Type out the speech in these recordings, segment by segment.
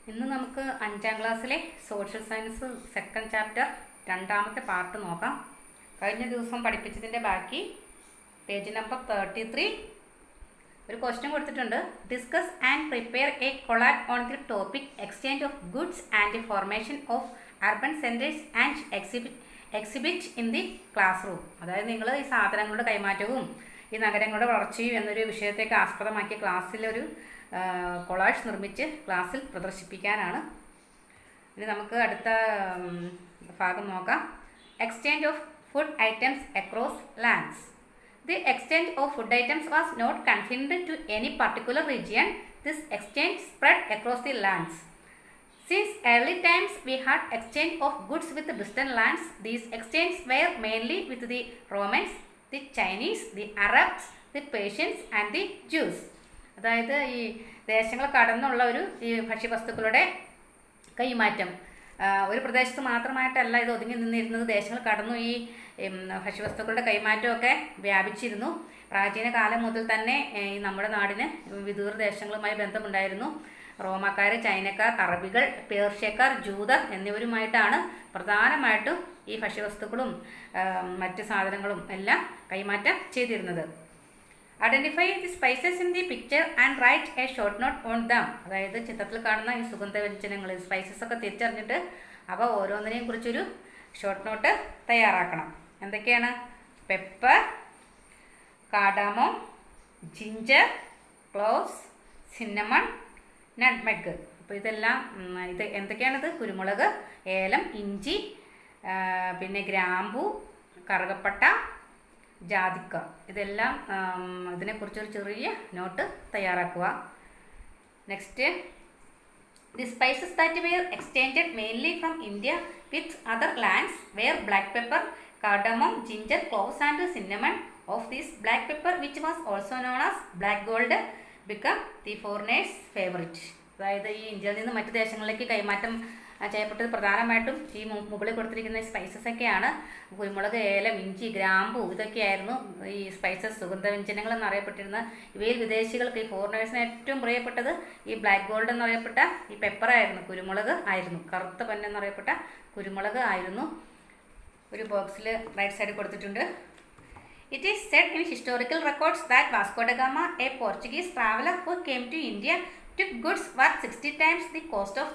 ഇന്ന് നമുക്ക് 5ാം ക്ലാസ്സിലെ സോഷ്യൽ സയൻസ് സെക്കൻഡ് ചാപ്റ്റർ രണ്ടാമത്തെ പാർട്ട് നോക്കാം. കഴിഞ്ഞ ദിവസം പഠിപ്പിച്ചതിൻ്റെ ബാക്കി പേജ് നമ്പർ 33 ഒരു ക്വസ്റ്റ്യൻ കൊടുത്തിട്ടുണ്ട്. Discuss and prepare A collab on the topic exchange of goods and formation of urban centres and exhibit in the class room. അതായത് നിങ്ങൾ ഈ സാധനങ്ങളുടെ കൈമാറ്റവും ഈ നഗരങ്ങളുടെ വളർച്ചയും എന്നൊരു വിഷയത്തേക്ക് ആസ്പദമാക്കി ക്ലാസ്സിലൊരു കൊളാഷ് നിർമ്മിച്ച് ക്ലാസ്സിൽ പ്രദർശിപ്പിക്കാനാണ്. ഇനി നമുക്ക് അടുത്ത ഭാഗം നോക്കാം. Exchange of food items across lands. The exchange of food items was not confined to any particular region. This exchange spread across the lands. Since early times we had exchange of goods with distant lands. These exchanges were mainly with the Romans, the Chinese, the Arabs, the Persians and the Jews. അതായത് ഈ ദേശങ്ങൾ കടന്നുള്ള ഈ ഭക്ഷ്യവസ്തുക്കളുടെ കൈമാറ്റം ഒരു പ്രദേശത്ത് മാത്രമായിട്ടല്ല ഇത് ഒതുങ്ങി നിന്നിരുന്നത്. ദേശങ്ങൾ കടന്നു ഈ ഭക്ഷ്യവസ്തുക്കളുടെ കൈമാറ്റമൊക്കെ വ്യാപിച്ചിരുന്നു. പ്രാചീന കാലം മുതൽ തന്നെ നമ്മുടെ നാടിന് വിദൂര ദേശങ്ങളുമായി ബന്ധമുണ്ടായിരുന്നു. റോമാക്കാർ, ചൈനക്കാർ, അറബികൾ, പേർഷ്യക്കാർ, ജൂതർ എന്നിവരുമായിട്ടാണ് പ്രധാനമായിട്ടും ഈ ഭക്ഷ്യവസ്തുക്കളും മറ്റ് സാധനങ്ങളും എല്ലാം കൈമാറ്റം ചെയ്തിരുന്നത്. Identify the spices in the picture and write a short note on them. അതായത് ചിത്രത്തിൽ കാണുന്ന ഈ സുഗന്ധവ്യഞ്ജനങ്ങൾ സ്പൈസസ് ഒക്കെ തിരിച്ചറിഞ്ഞിട്ട് അവ ഓരോന്നിനെയും കുറിച്ചൊരു ഷോർട്ട് നോട്ട് തയ്യാറാക്കണം. എന്തൊക്കെയാണ്? Pepper, cardamom, ginger, cloves, cinnamon, nutmeg. അപ്പോൾ ഇതെല്ലാം ഇത് എന്തൊക്കെയാണിത്? കുരുമുളക്, ഏലം, ഇഞ്ചി, പിന്നെ ഗ്രാമ്പു, കറുകപ്പട്ട, ജാതിക്ക. ഇതെല്ലാം ഇതിനെക്കുറിച്ചൊരു ചെറിയ നോട്ട് തയ്യാറാക്കുക. Next, the spices that were exchanged mainly from India with other lands where black pepper, cardamom, ginger, cloves and cinnamon. Of these black pepper which was also known as black gold become the foreigners favourite. അതായത് ഈ ഇന്ത്യയിൽ നിന്ന് മറ്റു ദേശങ്ങളിലേക്ക് കൈമാറ്റം ചെയ്യപ്പെട്ടത് പ്രധാനമായിട്ടും ഈ മുകളിൽ കൊടുത്തിരിക്കുന്ന സ്പൈസസ് ഒക്കെയാണ്. കുരുമുളക്, ഏലം, ഇഞ്ചി, ഗ്രാമ്പു ഇതൊക്കെയായിരുന്നു ഈ സ്പൈസസ്, സുഗന്ധവ്യഞ്ജനങ്ങൾ എന്നറിയപ്പെട്ടിരുന്ന. ഇവയിൽ വിദേശികൾക്ക്, ഈ ഫോറിനേഴ്സിന് ഏറ്റവും പ്രിയപ്പെട്ടത് ഈ ബ്ലാക്ക് ഗോൾഡ് എന്നറിയപ്പെട്ട ഈ പെപ്പറായിരുന്നു, കുരുമുളക് ആയിരുന്നു. കറുത്ത പൊന്ന് എന്നറിയപ്പെട്ട കുരുമുളക് ആയിരുന്നു. ഒരു ബോക്സിൽ റൈറ്റ് സൈഡിൽ കൊടുത്തിട്ടുണ്ട്. It is said in historical records that Vasco da Gama, a Portuguese traveler who came to India, took goods worth 60 times the cost of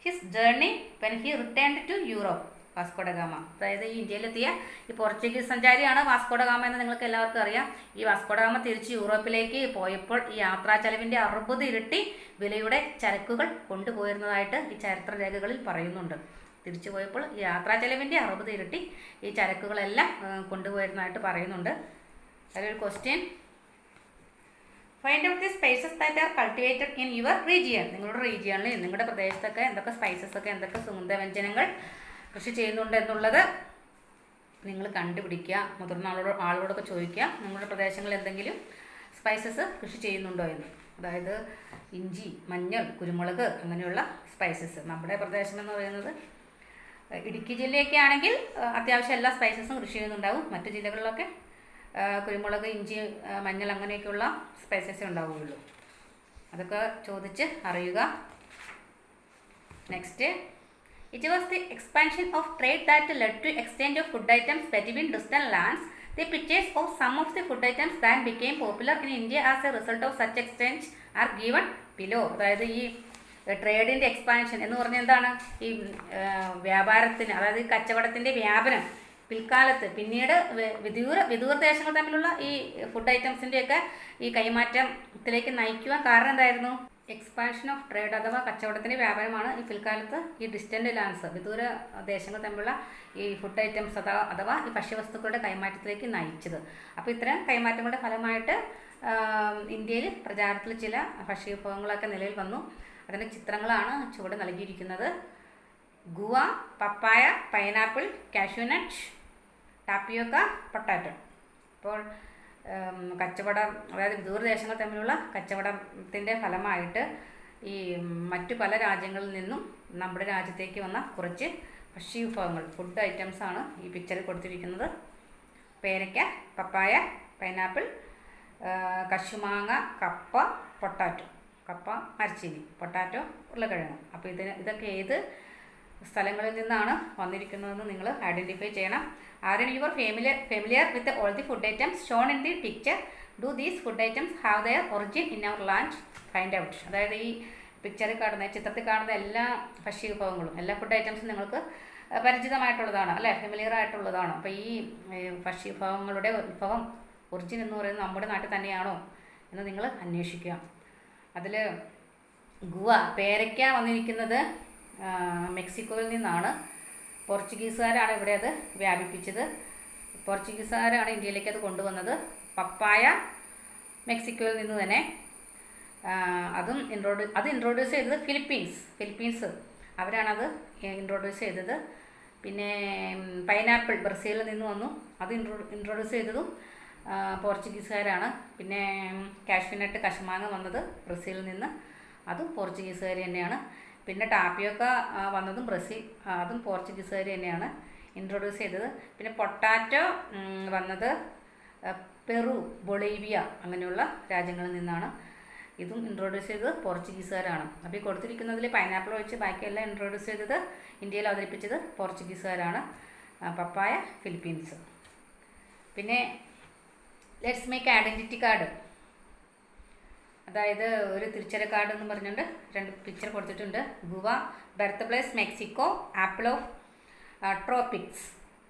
his journey when he returned to Europe. Vasco da Gama, അതായത് ഈ ഇന്ത്യയിലെത്തിയ ഈ Portuguese സഞ്ചാരിയാണ് Vasco da Gama എന്ന് നിങ്ങൾക്ക് എല്ലാവർക്കും അറിയാം. ഈ വാസ്കോ ഡ ഗാമ തിരിച്ച് യൂറോപ്പിലേക്ക് പോയപ്പോൾ ഈ യാത്രാ ചെലവിൻ്റെ 60 ഇരട്ടി വിലയുടെ ചരക്കുകൾ കൊണ്ടുപോയിരുന്നതായിട്ട് ഈ ചരിത്രരേഖകളിൽ പറയുന്നുണ്ട്. തിരിച്ചു പോയപ്പോൾ ഈ യാത്രാ ചെലവിൻ്റെ 60 ഇരട്ടി ഈ ചരക്കുകളെല്ലാം കൊണ്ടുപോയിരുന്നതായിട്ട് പറയുന്നുണ്ട്. അതിലൊരു question, find out the spices that are cultivated in your region. നിങ്ങളുടെ റീജിയണിൽ, നിങ്ങളുടെ പ്രദേശത്തൊക്കെ എന്തൊക്കെ സ്പൈസസ് ഒക്കെ, എന്തൊക്കെ സുഗന്ധവ്യഞ്ജനങ്ങൾ കൃഷി ചെയ്യുന്നുണ്ട് എന്നുള്ളത് നിങ്ങൾ കണ്ടുപിടിക്കുക. മുതിർന്ന ആളുകളോടൊക്കെ ചോദിക്കുക നിങ്ങളുടെ പ്രദേശങ്ങളിൽ എന്തെങ്കിലും സ്പൈസസ് കൃഷി ചെയ്യുന്നുണ്ടോ എന്ന്. അതായത് ഇഞ്ചി, മഞ്ഞൾ, കുരുമുളക് അങ്ങനെയുള്ള സ്പൈസസ്. നമ്മുടെ പ്രദേശം എന്ന് പറയുന്നത് ഇടുക്കി ജില്ലയൊക്കെ ആണെങ്കിൽ അത്യാവശ്യം എല്ലാ സ്പൈസസും കൃഷി ചെയ്യുന്നുണ്ടാവും. മറ്റു ജില്ലകളിലൊക്കെ കുരുമുളക്, ഇഞ്ചി, മഞ്ഞൾ അങ്ങനെയൊക്കെയുള്ള സ്പൈസസേ ഉണ്ടാവുകയുള്ളൂ. അതൊക്കെ ചോദിച്ച് അറിയുക. Next, it was the expansion of trade that led to exchange of food items between distant lands. The pictures of some of the food items that became popular in India as a result of such exchange are given below. അതായത് ഈ ട്രേഡിൻ്റെ expansion എന്ന് പറഞ്ഞാൽ എന്താണ്? ഈ വ്യാപാരത്തിന്, അതായത് കച്ചവടത്തിൻ്റെ വ്യാപനം പിൽക്കാലത്ത് പിന്നീട് വിദൂര ദേശങ്ങൾ തമ്മിലുള്ള ഈ ഫുഡ് ഐറ്റംസിൻ്റെയൊക്കെ ഈ കൈമാറ്റത്തിലേക്ക് നയിക്കുവാൻ കാരണം എന്തായിരുന്നു? എക്സ്പാൻഷൻ ഓഫ് ട്രേഡ് അഥവാ കച്ചവടത്തിൻ്റെ വ്യാപനമാണ് ഈ പിൽക്കാലത്ത് ഈ ഡിസ്റ്റൻ്റ് ലാൻഡ്സ്, വിദൂര ദേശങ്ങൾ തമ്മിലുള്ള ഈ ഫുഡ് ഐറ്റംസ് അഥവാ ഈ ഭക്ഷ്യവസ്തുക്കളുടെ കൈമാറ്റത്തിലേക്ക് നയിച്ചത്. അപ്പോൾ ഇത്തരം കൈമാറ്റങ്ങളുടെ ഫലമായിട്ട് ഇന്ത്യയിൽ പ്രചാരത്തിൽ ചില ഭക്ഷ്യവിഭവങ്ങളൊക്കെ നിലയിൽ വന്നു. അതിൻ്റെ ചിത്രങ്ങളാണ് ചുവടെ നൽകിയിരിക്കുന്നത്. ഗുവ, പപ്പായ, പൈനാപ്പിൾ, കാഷ്യൂനട്ട്, ടാപ്പിയോക്ക, പൊട്ടാറ്റോ. അപ്പോൾ കച്ചവടം, അതായത് വിദൂരദേശങ്ങൾ തമ്മിലുള്ള കച്ചവടത്തിൻ്റെ ഫലമായിട്ട് ഈ മറ്റു പല രാജ്യങ്ങളിൽ നിന്നും നമ്മുടെ രാജ്യത്തേക്ക് വന്ന കുറച്ച് ഭക്ഷ്യവിഭവങ്ങൾ, ഫുഡ് ഐറ്റംസാണ് ഈ പിക്ചറിൽ കൊടുത്തിരിക്കുന്നത്. പേരയ്ക്ക, പപ്പായ, പൈനാപ്പിൾ, കശുമാങ്ങ, കപ്പ, പൊട്ടാറ്റോ. കപ്പ, മരച്ചീനി, പൊട്ടാറ്റോ, ഉരുളക്കിഴങ്ങ്. അപ്പോൾ ഇതൊക്കെ ഏത് സ്ഥലങ്ങളിൽ നിന്നാണ് വന്നിരിക്കുന്നതെന്ന് നിങ്ങൾ ഐഡൻറ്റിഫൈ ചെയ്യണം. Are your familiar with all the food items shown in the picture? Do these food items have their origin in our land? Find out. അതായത് ഈ പിക്ചറിൽ കാണുന്ന, ചിത്രത്തിൽ കാണുന്ന എല്ലാ ഭക്ഷ്യ വിഭവങ്ങളും, എല്ലാ ഫുഡ് ഐറ്റംസും നിങ്ങൾക്ക് പരിചിതമായിട്ടുള്ളതാണ് അല്ലേ, ഫെമിലിയർ ആയിട്ടുള്ളതാണ്. അപ്പോൾ ഈ ഭക്ഷ്യ വിഭവങ്ങളുടെ ഉത്ഭവം, ഒറിജിൻ എന്ന് പറയുന്നത് നമ്മുടെ നാട്ടിൽ തന്നെയാണോ എന്ന് നിങ്ങൾ അന്വേഷിക്കുക. അതിൽ ഗുവ, പേരയ്ക്ക വന്നിരിക്കുന്നത് മെക്സിക്കോയിൽ നിന്നാണ്. പോർച്ചുഗീസുകാരാണ് ഇവിടെ അത് വ്യാപിപ്പിച്ചത്. പോർച്ചുഗീസുകാരാണ് ഇന്ത്യയിലേക്ക് അത് കൊണ്ടുവന്നത്. പപ്പായ മെക്സിക്കോയിൽ നിന്ന് തന്നെ. അത് ഇൻട്രൊഡ്യൂസ് ചെയ്തത് ഫിലിപ്പീൻസ് അവരാണത് ഇൻട്രൊഡ്യൂസ് ചെയ്തത്. പിന്നെ പൈനാപ്പിൾ ബ്രസീലിൽ നിന്ന് വന്നു. അത് ഇൻട്രൊഡ്യൂസ് ചെയ്തതും പോർച്ചുഗീസുകാരാണ്. പിന്നെ കാഷ്യൂനട്ട്, കശുമാങ്ങ വന്നത് ബ്രസീലിൽ നിന്ന്, അതും പോർച്ചുഗീസുകാർ തന്നെയാണ്. പിന്നെ ടാപ്പിയൊക്ക വന്നതും അതും പോർച്ചുഗീസുകാർ തന്നെയാണ് ഇൻട്രൊഡ്യൂസ് ചെയ്തത്. പിന്നെ പൊട്ടാറ്റോ വന്നത് പെറു, ബൊളീവിയ അങ്ങനെയുള്ള രാജ്യങ്ങളിൽ നിന്നാണ്. ഇതും ഇൻട്രൊഡ്യൂസ് ചെയ്തത് പോർച്ചുഗീസുകാരാണ്. അപ്പോൾ ഈ കൊടുത്തിരിക്കുന്നതിൽ പൈനാപ്പിൾ ഒഴിച്ച് ബാക്കിയെല്ലാം ഇൻട്രൊഡ്യൂസ് ചെയ്തത്, ഇന്ത്യയിൽ അവതരിപ്പിച്ചത് പോർച്ചുഗീസുകാരാണ്. Papaya Philippines. പിന്നെ ലെറ്റ്സ് മേക്ക് ഐഡൻറ്റിറ്റി കാർഡ്. അതായത് ഒരു തിരിച്ചറിയൽ കാർഡ് എന്ന് പറഞ്ഞുകൊണ്ട് 2 പിക്ചർ കൊടുത്തിട്ടുണ്ട്. Guava, birth place Mexico, apple of tropics,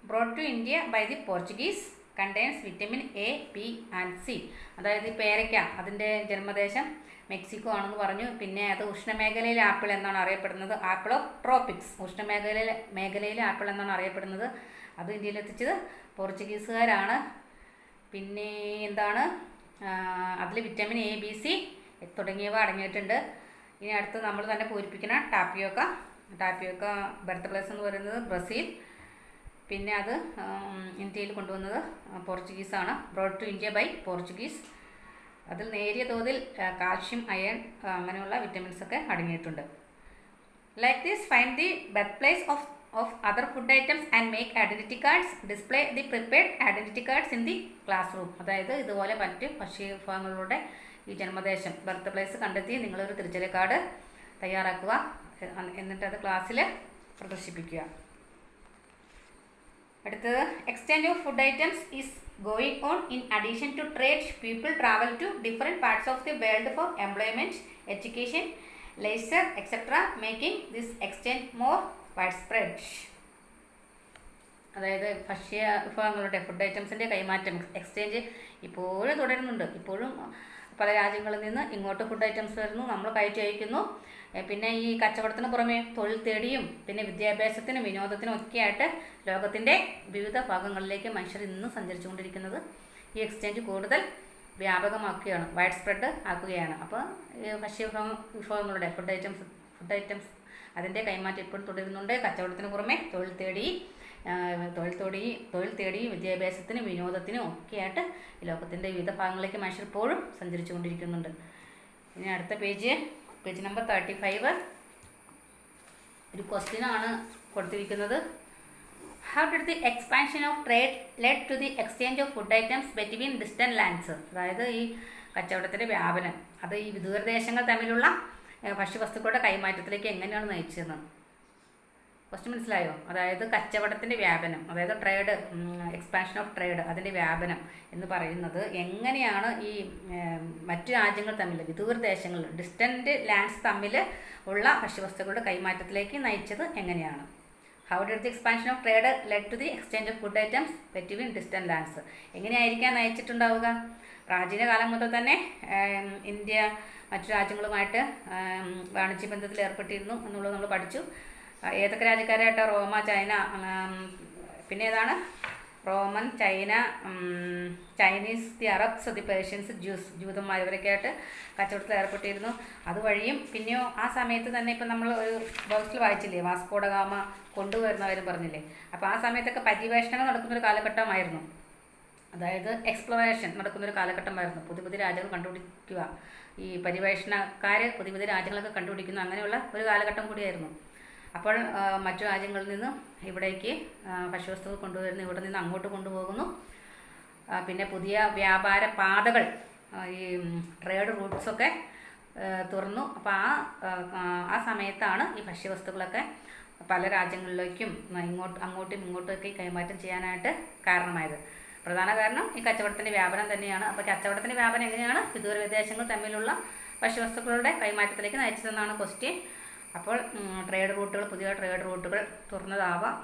brought to India by the Portuguese, contains vitamin A, B and C. അതായത് പേരയ്ക്ക, അതിൻ്റെ ജന്മദേശം മെക്സിക്കോ ആണെന്ന് പറഞ്ഞു. പിന്നെ അത് ഉഷ്ണമേഖലയിലെ ആപ്പിൾ എന്നാണ് അറിയപ്പെടുന്നത്. ആപ്പിൾ ഓഫ് ട്രോപ്പിക്സ്, മേഖലയിലെ ആപ്പിൾ എന്നാണ് അറിയപ്പെടുന്നത്. അത് ഇന്ത്യയിലെത്തിച്ചത് പോർച്ചുഗീസുകാരാണ്. പിന്നെ എന്താണ്, അതിൽ വിറ്റമിൻ എ, ബി, സി തുടങ്ങിയവ അടങ്ങിയിട്ടുണ്ട്. ഇനി അടുത്ത് നമ്മൾ തന്നെ പൂരിപ്പിക്കുന്ന ടാപ്പിയോക്ക ബർത്ത് പ്ലേസ് എന്ന് പറയുന്നത് ബ്രസീൽ. പിന്നെ അത് ഇന്ത്യയിൽ കൊണ്ടുവന്നത് പോർച്ചുഗീസാണ്. Brought to India by Portuguese. അതിൽ നേരിയ തോതിൽ കാൽഷ്യം, അയൺ അങ്ങനെയുള്ള വിറ്റമിൻസൊക്കെ അടങ്ങിയിട്ടുണ്ട്. Like this find the birth place of other food items and make identity cards. Display the prepared identity cards in the classroom. അതായത് ഇതുപോലെ മറ്റ് ഭക്ഷ്യവിഭവങ്ങളുടെ ഈ ജന്മദേശം, ബർത്ത് പ്ലേസ് കണ്ടെത്തി നിങ്ങളൊരു തിരിച്ചറിയൽ കാർഡ് തയ്യാറാക്കുക. എന്നിട്ട് അത് ക്ലാസ്സിൽ പ്രദർശിപ്പിക്കുക. അടുത്തത്, exchange of food items is going on in addition to trade. People travel to different parts of the world for employment, education, leisure, etc., making this exchange more widespread. അതായത് ഭക്ഷ്യ വിഭവങ്ങളുടെ, ഫുഡ് ഐറ്റംസിൻ്റെ കൈമാറ്റം, എക്സ്ചേഞ്ച് ഇപ്പോഴും തുടരുന്നുണ്ട്. ഇപ്പോഴും പല രാജ്യങ്ങളിൽ നിന്ന് ഇങ്ങോട്ട് ഫുഡ് ഐറ്റംസ് വരുന്നു, നമ്മൾ കയറ്റി അയക്കുന്നു. പിന്നെ ഈ കച്ചവടത്തിന് പുറമെ തൊഴിൽ തേടിയും പിന്നെ വിദ്യാഭ്യാസത്തിനും വിനോദത്തിനും ഒക്കെ ആയിട്ട് ലോകത്തിൻ്റെ വിവിധ ഭാഗങ്ങളിലേക്ക് മനുഷ്യർ ഇന്ന് സഞ്ചരിച്ചുകൊണ്ടിരിക്കുന്നത് ഈ എക്സ്ചേഞ്ച് കൂടുതൽ വ്യാപകമാക്കുകയാണ്, വൈഡ് സ്പ്രെഡ് ആക്കുകയാണ്. അപ്പോൾ വിഭവങ്ങളുടെ ഫുഡ് ഐറ്റംസ് അതിൻ്റെ കൈമാറ്റം ഇപ്പോഴും തുടരുന്നുണ്ട്. കച്ചവടത്തിന് പുറമെ തൊഴിൽ തേടി വിദ്യാഭ്യാസത്തിനും വിനോദത്തിനും ഒക്കെയായിട്ട് ലോകത്തിൻ്റെ വിവിധ ഭാഗങ്ങളിലേക്ക് മനുഷ്യർ ഇപ്പോഴും സഞ്ചരിച്ചു കൊണ്ടിരിക്കുന്നുണ്ട്. ഇനി അടുത്ത പേജ് നമ്പർ 35 ഒരു ക്വസ്റ്റ്യനാണ് കൊടുത്തിരിക്കുന്നത്. How did the expansion of trade led to the exchange of food items between distant lands? അതായത് ഈ കച്ചവടത്തിൻ്റെ വ്യാപനം അത് ഈ വിദൂരദേശങ്ങൾ തമ്മിലുള്ള ഭക്ഷ്യവസ്തുക്കളുടെ കൈമാറ്റത്തിലേക്ക് എങ്ങനെയാണ് നയിച്ചതെന്ന് ക്വസ്റ്റ്യൻ മനസ്സിലായോ? അതായത് കച്ചവടത്തിൻ്റെ വ്യാപനം, അതായത് ട്രേഡ്, എക്സ്പാൻഷൻ ഓഫ് ട്രേഡ്, അതിൻ്റെ വ്യാപനം എന്ന് പറയുന്നത് എങ്ങനെയാണ് ഈ മറ്റു രാജ്യങ്ങൾ തമ്മിൽ, വിദൂരദേശങ്ങൾ, ഡിസ്റ്റൻറ്റ് ലാൻഡ്സ് തമ്മിൽ ഉള്ള ഭക്ഷ്യവസ്തുക്കളുടെ കൈമാറ്റത്തിലേക്ക് നയിച്ചത് എങ്ങനെയാണ്? How did the expansion of trade led to the exchange of food items between distant lands? എങ്ങനെയായിരിക്കാൻ നയിച്ചിട്ടുണ്ടാവുക? പ്രാചീന കാലം മുതൽ തന്നെ ഇന്ത്യ മറ്റു രാജ്യങ്ങളുമായിട്ട് വാണിജ്യ ബന്ധത്തിൽ ഏർപ്പെട്ടിരുന്നു എന്നുള്ളത് നമ്മൾ പഠിച്ചു. ഏതൊക്കെ രാജ്യക്കാരായിട്ട്? റോമ, ചൈന, പിന്നെ ഏതാണ്? Roman, China, Chinese, the Arabs, the Persians, ജൂതന്മാർ, ഇവരൊക്കെ ആയിട്ട് കച്ചവടത്തിൽ ഏർപ്പെട്ടിരുന്നു. അതുവഴിയും പിന്നെയോ ആ സമയത്ത് തന്നെ ഇപ്പം നമ്മൾ ഒരു ബോക്സിൽ വായിച്ചില്ലേ, വാസ്കോ ഡ ഗാമ കൊണ്ടുവരുന്ന കാര്യം പറഞ്ഞില്ലേ. അപ്പോൾ ആ സമയത്തൊക്കെ പര്യവേഷണങ്ങൾ നടക്കുന്നൊരു കാലഘട്ടമായിരുന്നു. അതായത് എക്സ്പ്ലോറേഷൻ നടക്കുന്നൊരു കാലഘട്ടമായിരുന്നു. പുതിയ പുതിയ രാജ്യങ്ങൾ കണ്ടുപിടിക്കുക, ഈ പര്യവേഷണക്കാർ പുതിയ പുതിയ രാജ്യങ്ങളൊക്കെ കണ്ടുപിടിക്കുന്നു, അങ്ങനെയുള്ള ഒരു കാലഘട്ടം കൂടിയായിരുന്നു. അപ്പോൾ മറ്റു രാജ്യങ്ങളിൽ നിന്ന് ഇവിടേക്ക് ഭക്ഷ്യവസ്തുക്കൾ കൊണ്ടുവരുന്നു, ഇവിടെ നിന്ന് അങ്ങോട്ട് കൊണ്ടുപോകുന്നു. പിന്നെ പുതിയ വ്യാപാര പാതകൾ, ഈ ട്രേഡ് റൂട്ട്സൊക്കെ തുറന്നു. അപ്പോൾ ആ സമയത്താണ് ഈ ഭക്ഷ്യവസ്തുക്കളൊക്കെ പല രാജ്യങ്ങളിലേക്കും അങ്ങോട്ടും ഇങ്ങോട്ടുമൊക്കെ കൈമാറ്റം ചെയ്യാനായിട്ട് കാരണമായത്. പ്രധാന കാരണം ഈ കച്ചവടത്തിൻ്റെ വ്യാപനം തന്നെയാണ്. അപ്പോൾ കച്ചവടത്തിൻ്റെ വ്യാപനം എങ്ങനെയാണ് വിദൂര വിദേശങ്ങൾ തമ്മിലുള്ള ഭക്ഷ്യവസ്തുക്കളുടെ കൈമാറ്റത്തിലേക്ക് നയിച്ചതെന്നാണ് ക്വസ്റ്റ്യൻ. അപ്പോൾ പുതിയ ട്രേഡ് റൂട്ടുകൾ തുറന്നതാവാം,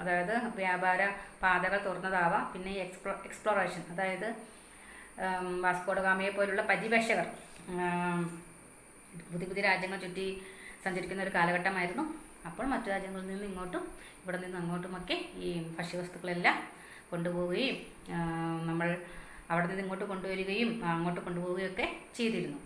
അതായത് വ്യാപാര പാതകൾ തുറന്നതാവാം. പിന്നെ എക്സ്പ്ലോറേഷൻ, അതായത് വാസ്കോഡഗാമയെ പോലുള്ള പര്യവേക്ഷകർ പുതിയ രാജ്യങ്ങൾ ചുറ്റി സഞ്ചരിക്കുന്ന ഒരു കാലഘട്ടമായിരുന്നു. അപ്പോൾ മറ്റു രാജ്യങ്ങളിൽ നിന്ന് ഇങ്ങോട്ടും ഇവിടെ നിന്ന് അങ്ങോട്ടുമൊക്കെ ഈ ഭക്ഷ്യവസ്തുക്കളെല്ലാം കൊണ്ടുപോവുകയും നമ്മൾ അവിടെ നിന്ന് ഇങ്ങോട്ട് കൊണ്ടുവരികയും അങ്ങോട്ട് കൊണ്ടുപോവുകയൊക്കെ ചെയ്തിരുന്നു.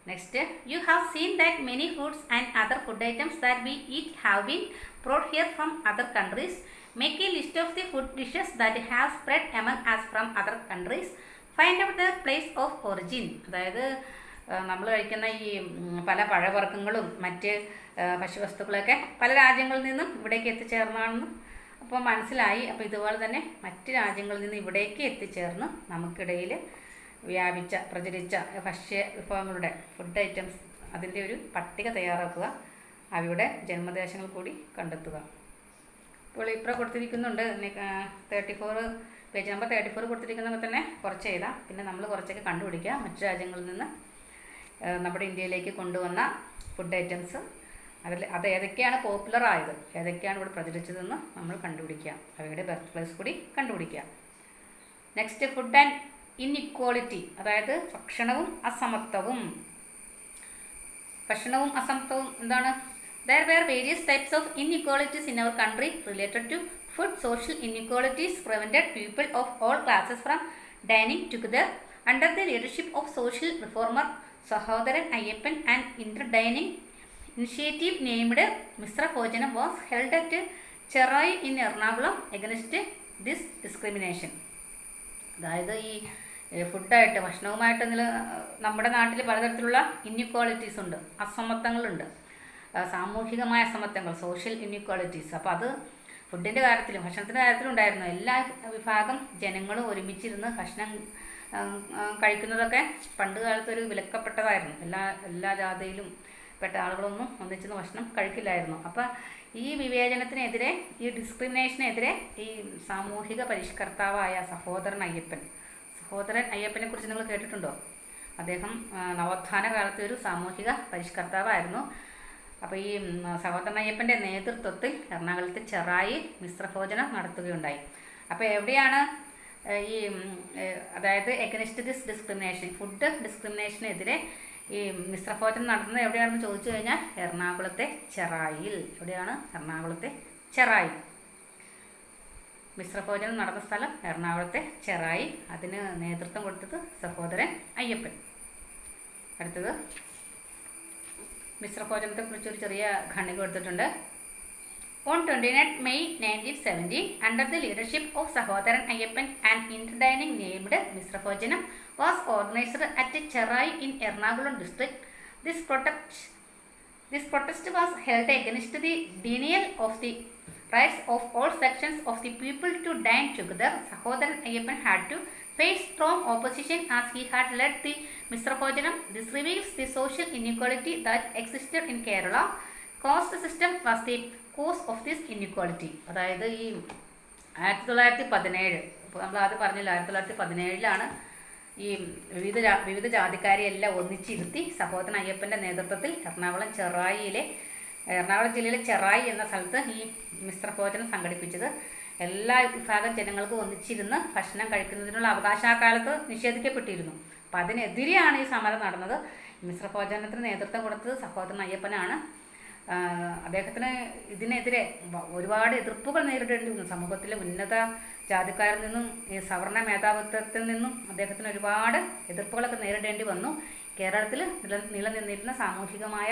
Next, you have seen that many foods and other food items that we eat have been brought here from other countries. Make a list of the food dishes that have spread among us from other countries. Find out their place of origin. അതായത് നമ്മൾ കഴിക്കുന്ന ഈ പല പഴവർഗ്ഗങ്ങളും മറ്റ് ഭക്ഷ്യവസ്തുക്കളൊക്കെ പല രാജ്യങ്ങളിൽ നിന്നും ഇവിടേക്ക് എത്തിച്ചേർന്നാണെന്ന് അപ്പോൾ മനസ്സിലായി. അപ്പോൾ ഇതുപോലെ തന്നെ മറ്റ് രാജ്യങ്ങളിൽ നിന്ന് ഇവിടേക്ക് എത്തിച്ചേർന്ന് നമുക്കിടയിൽ പ്രചരിച്ച ഭക്ഷ്യ വിഭവങ്ങളുടെ ഫുഡ് ഐറ്റംസ് അതിൻ്റെ ഒരു പട്ടിക തയ്യാറാക്കുക. അവയുടെ ജന്മദേശങ്ങൾ കൂടി കണ്ടെത്തുക. ഇപ്പോൾ ഇപ്പോൾ കൊടുത്തിരിക്കുന്നുണ്ട് 34 പേജ് നമ്പർ 34 കൊടുത്തിരിക്കുന്നതൊക്കെ തന്നെ കുറച്ച് എഴുതാം. പിന്നെ നമ്മൾ കുറച്ചൊക്കെ കണ്ടുപിടിക്കുക. മറ്റു രാജ്യങ്ങളിൽ നിന്ന് നമ്മുടെ ഇന്ത്യയിലേക്ക് കൊണ്ടുവന്ന ഫുഡ് ഐറ്റംസ് അത് ഏതൊക്കെയാണ് പോപ്പുലർ ആയത്, ഏതൊക്കെയാണ് ഇവിടെ പ്രചരിച്ചതെന്ന് നമ്മൾ കണ്ടുപിടിക്കുക. അവയുടെ ബർത്ത് പ്ലേസ് കൂടി കണ്ടുപിടിക്കുക. നെക്സ്റ്റ്, ഫുഡ് ആൻഡ് ഇൻഇക്വാളിറ്റി, അതായത് ഭക്ഷണവും അസമത്വവും എന്താണ്? There were various types of inequalities in our country related to food. Social inequalities prevented people of all classes from dining together. Under the leadership of social reformer Sahodaran Ayyappan, an inter-dining initiative named Misra Bhojanam was held at Cherai in Ernakulam against this discrimination. അതായത് ഈ ഫുഡായിട്ട് ഭക്ഷണവുമായിട്ട് നമ്മുടെ നാട്ടിൽ പലതരത്തിലുള്ള inequalities ഉണ്ട്, അസമത്വങ്ങളുണ്ട്, സാമൂഹികമായ അസമത്വങ്ങൾ, social inequalities. അപ്പോൾ അത് ഫുഡിൻ്റെ കാര്യത്തിലും ഭക്ഷണത്തിൻ്റെ കാര്യത്തിലും ഉണ്ടായിരുന്നു. എല്ലാ വിഭാഗം ജനങ്ങളും ഒരുമിച്ചിരുന്ന് ഭക്ഷണം കഴിക്കുന്നതൊക്കെ പണ്ട് കാലത്തൊരു വിലക്കപ്പെട്ടതായിരുന്നു. എല്ലാ ജാതിയിലും പെട്ട ആളുകളൊന്നും ഒന്നിച്ചിരുന്ന് ഭക്ഷണം കഴിക്കില്ലായിരുന്നു. അപ്പോൾ ഈ വിവേചനത്തിനെതിരെ, ഈ ഡിസ്ക്രിമിനേഷനെതിരെ ഈ സാമൂഹിക പരിഷ്കർത്താവായ സഹോദരൻ അയ്യപ്പനെ കുറിച്ച് നിങ്ങൾ കേട്ടിട്ടുണ്ടോ? അദ്ദേഹം നവോത്ഥാന കാലത്തെ ഒരു സാമൂഹിക പരിഷ്കർത്താവായിരുന്നു. അപ്പോൾ ഈ സഹോദരൻ അയ്യപ്പൻ്റെ നേതൃത്വത്തിൽ എറണാകുളത്ത് ചെറായി മിശ്രഭോജനം നടത്തുകയുണ്ടായി. അപ്പോൾ എവിടെയാണ് അതായത് എഗനിസ്റ്റ് ദിസ് ഡിസ്ക്രിമിനേഷൻ, ഫുഡ് ഡിസ്ക്രിമിനേഷനെതിരെ ഈ മിശ്രഭോജനം നടത്തുന്നത് എവിടെയാണെന്ന് ചോദിച്ചു കഴിഞ്ഞാൽ എറണാകുളത്തെ ചെറായിൽ. എവിടെയാണ്? എറണാകുളത്തെ ചെറായി. മിശ്രഭോജനം നടന്ന സ്ഥലം എറണാകുളത്തെ ചെറായി. അതിന് നേതൃത്വം കൊടുത്തത് സഹോദരൻ അയ്യപ്പൻ. അടുത്തത് മിശ്രഭോജനത്തെക്കുറിച്ച് ഒരു ചെറിയ ഖണ്ഡിക കൊടുത്തിട്ടുണ്ട്. On 29 May 1917, under the leadership of Sahodaran Ayyappan, an inter-dining named Misra Bhojanam was organized at Cherai in Ernakulam district. This protest was held against the denial of the rights of all sections of the people to dine together. Sahodaran Ayyappan had to face strong opposition as he had led the Misra Bhojanam. This reveals the social inequality that existed in Kerala. Caste system was the cause of this inequality. അതായത് ഈ 1917, ഇപ്പോൾ നമ്മൾ ആദ്യം പറഞ്ഞില്ല, 1917 ഈ വിവിധ ജാതിക്കാരെയെല്ലാം ഒന്നിച്ചിരുത്തി സഹോദരൻ അയ്യപ്പൻ്റെ നേതൃത്വത്തിൽ എറണാകുളം ജില്ലയിലെ ചെറായി എന്ന സ്ഥലത്ത് ഈ മിശ്രഭോജനം സംഘടിപ്പിച്ചത്. എല്ലാ വിഭാഗം ജനങ്ങൾക്കും ഒന്നിച്ചിരുന്ന് ഭക്ഷണം കഴിക്കുന്നതിനുള്ള അവകാശം ആ കാലത്ത് നിഷേധിക്കപ്പെട്ടിരുന്നു. അപ്പം അതിനെതിരെയാണ് ഈ സമരം നടന്നത്. മിശ്രഭോജനത്തിന് നേതൃത്വം കൊടുത്തത് സഹോദരൻ അയ്യപ്പനാണ്. അദ്ദേഹത്തിന് ഇതിനെതിരെ ഒരുപാട് എതിർപ്പുകൾ നേരിടേണ്ടി വന്നു. സമൂഹത്തിലെ ഉന്നത ജാതിക്കാരിൽ നിന്നും ഈ സവർണ മേധാവിത്വത്തിൽ നിന്നും അദ്ദേഹത്തിന് ഒരുപാട് എതിർപ്പുകളൊക്കെ നേരിടേണ്ടി വന്നു. കേരളത്തിൽ നിലനിന്നിരുന്ന സാമൂഹികമായ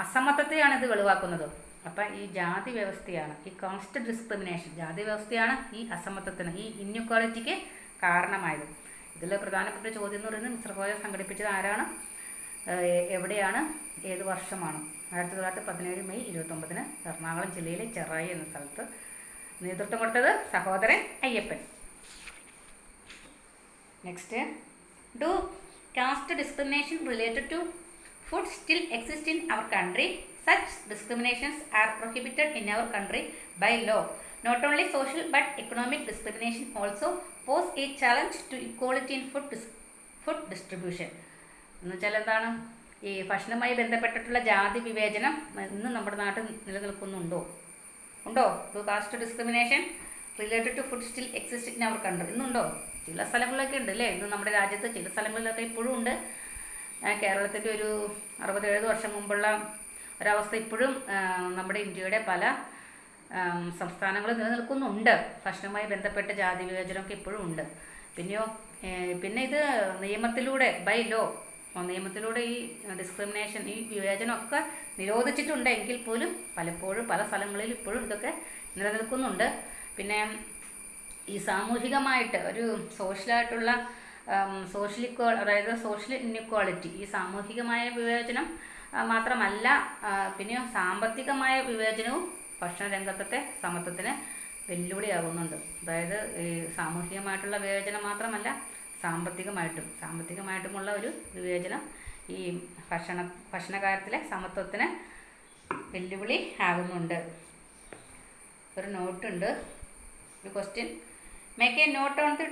അസമത്വത്തെയാണ് ഇത് വെളിവാക്കുന്നത്. അപ്പം ഈ ജാതി വ്യവസ്ഥയാണ്, ഈ കാസ്റ്റ് ഡിസ്ക്രിമിനേഷൻ, ജാതി വ്യവസ്ഥയാണ് ഈ അസമത്വത്തിന്, ഈ ഇൻഇക്വാളിറ്റിക്ക് കാരണമായത്. ഇതിൽ പ്രധാനപ്പെട്ട ചോദ്യം എന്ന് പറയുന്നത് മിശ്രഭോജനം സംഘടിപ്പിച്ചത് ആരാണ്, എവിടെയാണ്, ഏത് വർഷമാണ്? 1917 May 29 എറണാകുളം ജില്ലയിലെ ചെറായി എന്ന സ്ഥലത്ത്. നേതൃത്വം കൊടുത്തത് Sahodaran Ayyappan. Next, do caste discrimination related to food still exist in our country. Such discriminations are prohibited in our country by law. Not only social but economic discrimination also pose a challenge to equality in food distribution. എന്നുവെച്ചാൽ എന്താണ്? ഈ ഭക്ഷണവുമായി ബന്ധപ്പെട്ടിട്ടുള്ള ജാതി വിവേചനം ഇന്ന് നമ്മുടെ നാട്ടിൽ നിലനിൽക്കുന്നുണ്ടോ? ഉണ്ടോ? Caste discrimination related to food still exist in our country. ഇന്നുണ്ടോ? ചില സ്ഥലങ്ങളിലൊക്കെ ഉണ്ട് അല്ലേ? ഇന്ന് നമ്മുടെ രാജ്യത്ത് ചില സ്ഥലങ്ങളിലൊക്കെ ഇപ്പോഴും ഉണ്ട്. കേരളത്തിൻ്റെ ഒരു 60-70 വർഷം മുമ്പുള്ള ഒരവസ്ഥ ഇപ്പോഴും നമ്മുടെ ഇന്ത്യയുടെ പല സംസ്ഥാനങ്ങളിൽ നിലനിൽക്കുന്നുണ്ട്. ഭക്ഷണവുമായി ബന്ധപ്പെട്ട ജാതി വിവേചനമൊക്കെ ഇപ്പോഴും ഉണ്ട്. പിന്നെ ഇത് നിയമത്തിലൂടെ ബൈ ലോ, നിയമത്തിലൂടെ ഈ ഡിസ്ക്രിമിനേഷൻ, ഈ വിവേചനമൊക്കെ നിരോധിച്ചിട്ടുണ്ട്. എങ്കിൽ പോലും പലപ്പോഴും പല സ്ഥലങ്ങളിൽ ഇപ്പോഴും ഇതൊക്കെ നിലനിൽക്കുന്നുണ്ട്. പിന്നെ ഈ സാമൂഹികമായിട്ട് ഒരു സോഷ്യലായിട്ടുള്ള അതായത് സോഷ്യൽ ഇൻഇക്വാളിറ്റി, ഈ സാമൂഹികമായ വിവേചനം മാത്രമല്ല, പിന്നെ സാമ്പത്തികമായ വിവേചനവും ഭക്ഷണ രംഗത്തെ സമത്വത്തിന് വെല്ലുവിളിയാകുന്നുണ്ട്. അതായത് ഈ സാമൂഹികമായിട്ടുള്ള വിവേചനം മാത്രമല്ല, സാമ്പത്തികമായിട്ടുമുള്ള ഒരു വിവേചനം ഈ ഭക്ഷണകാര്യത്തിലെ സമത്വത്തിന് വെല്ലുവിളി ആകുന്നുണ്ട്. ഒരു നോട്ടുണ്ട്, ഒരു question. Make a note on the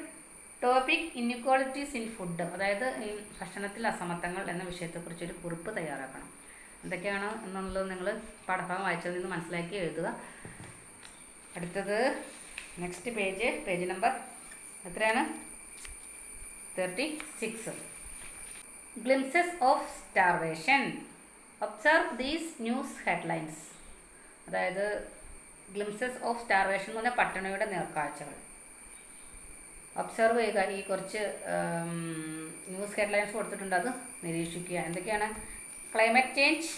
topic inequalities in food. അതായത് ഈ ഭക്ഷണത്തിൽ അസമത്വങ്ങൾ എന്ന വിഷയത്തെക്കുറിച്ചൊരു കുറിപ്പ് തയ്യാറാക്കണം. എന്തൊക്കെയാണ് എന്നുള്ളത് നിങ്ങൾ പാഠഭാഗം വായിച്ചതിൽ നിന്ന് മനസ്സിലാക്കി എഴുതുക. അടുത്തത് നെക്സ്റ്റ് പേജ് നമ്പർ എത്രയാണ്? 36. Glimpses of starvation. Observe these news headlines. അതായത് ഗ്ലിംസസ് ഓഫ് സ്റ്റാർവേഷൻ എന്ന് പറഞ്ഞാൽ പട്ടിണിയുടെ നേർക്കാഴ്ചകൾ. ഒബ്സർവ് ചെയ്യുക. ഈ കുറച്ച് ന്യൂസ് ഹെഡ്ലൈൻസ് കൊടുത്തിട്ടുണ്ട്, അത് നിരീക്ഷിക്കുക. എന്തൊക്കെയാണ്? Climate change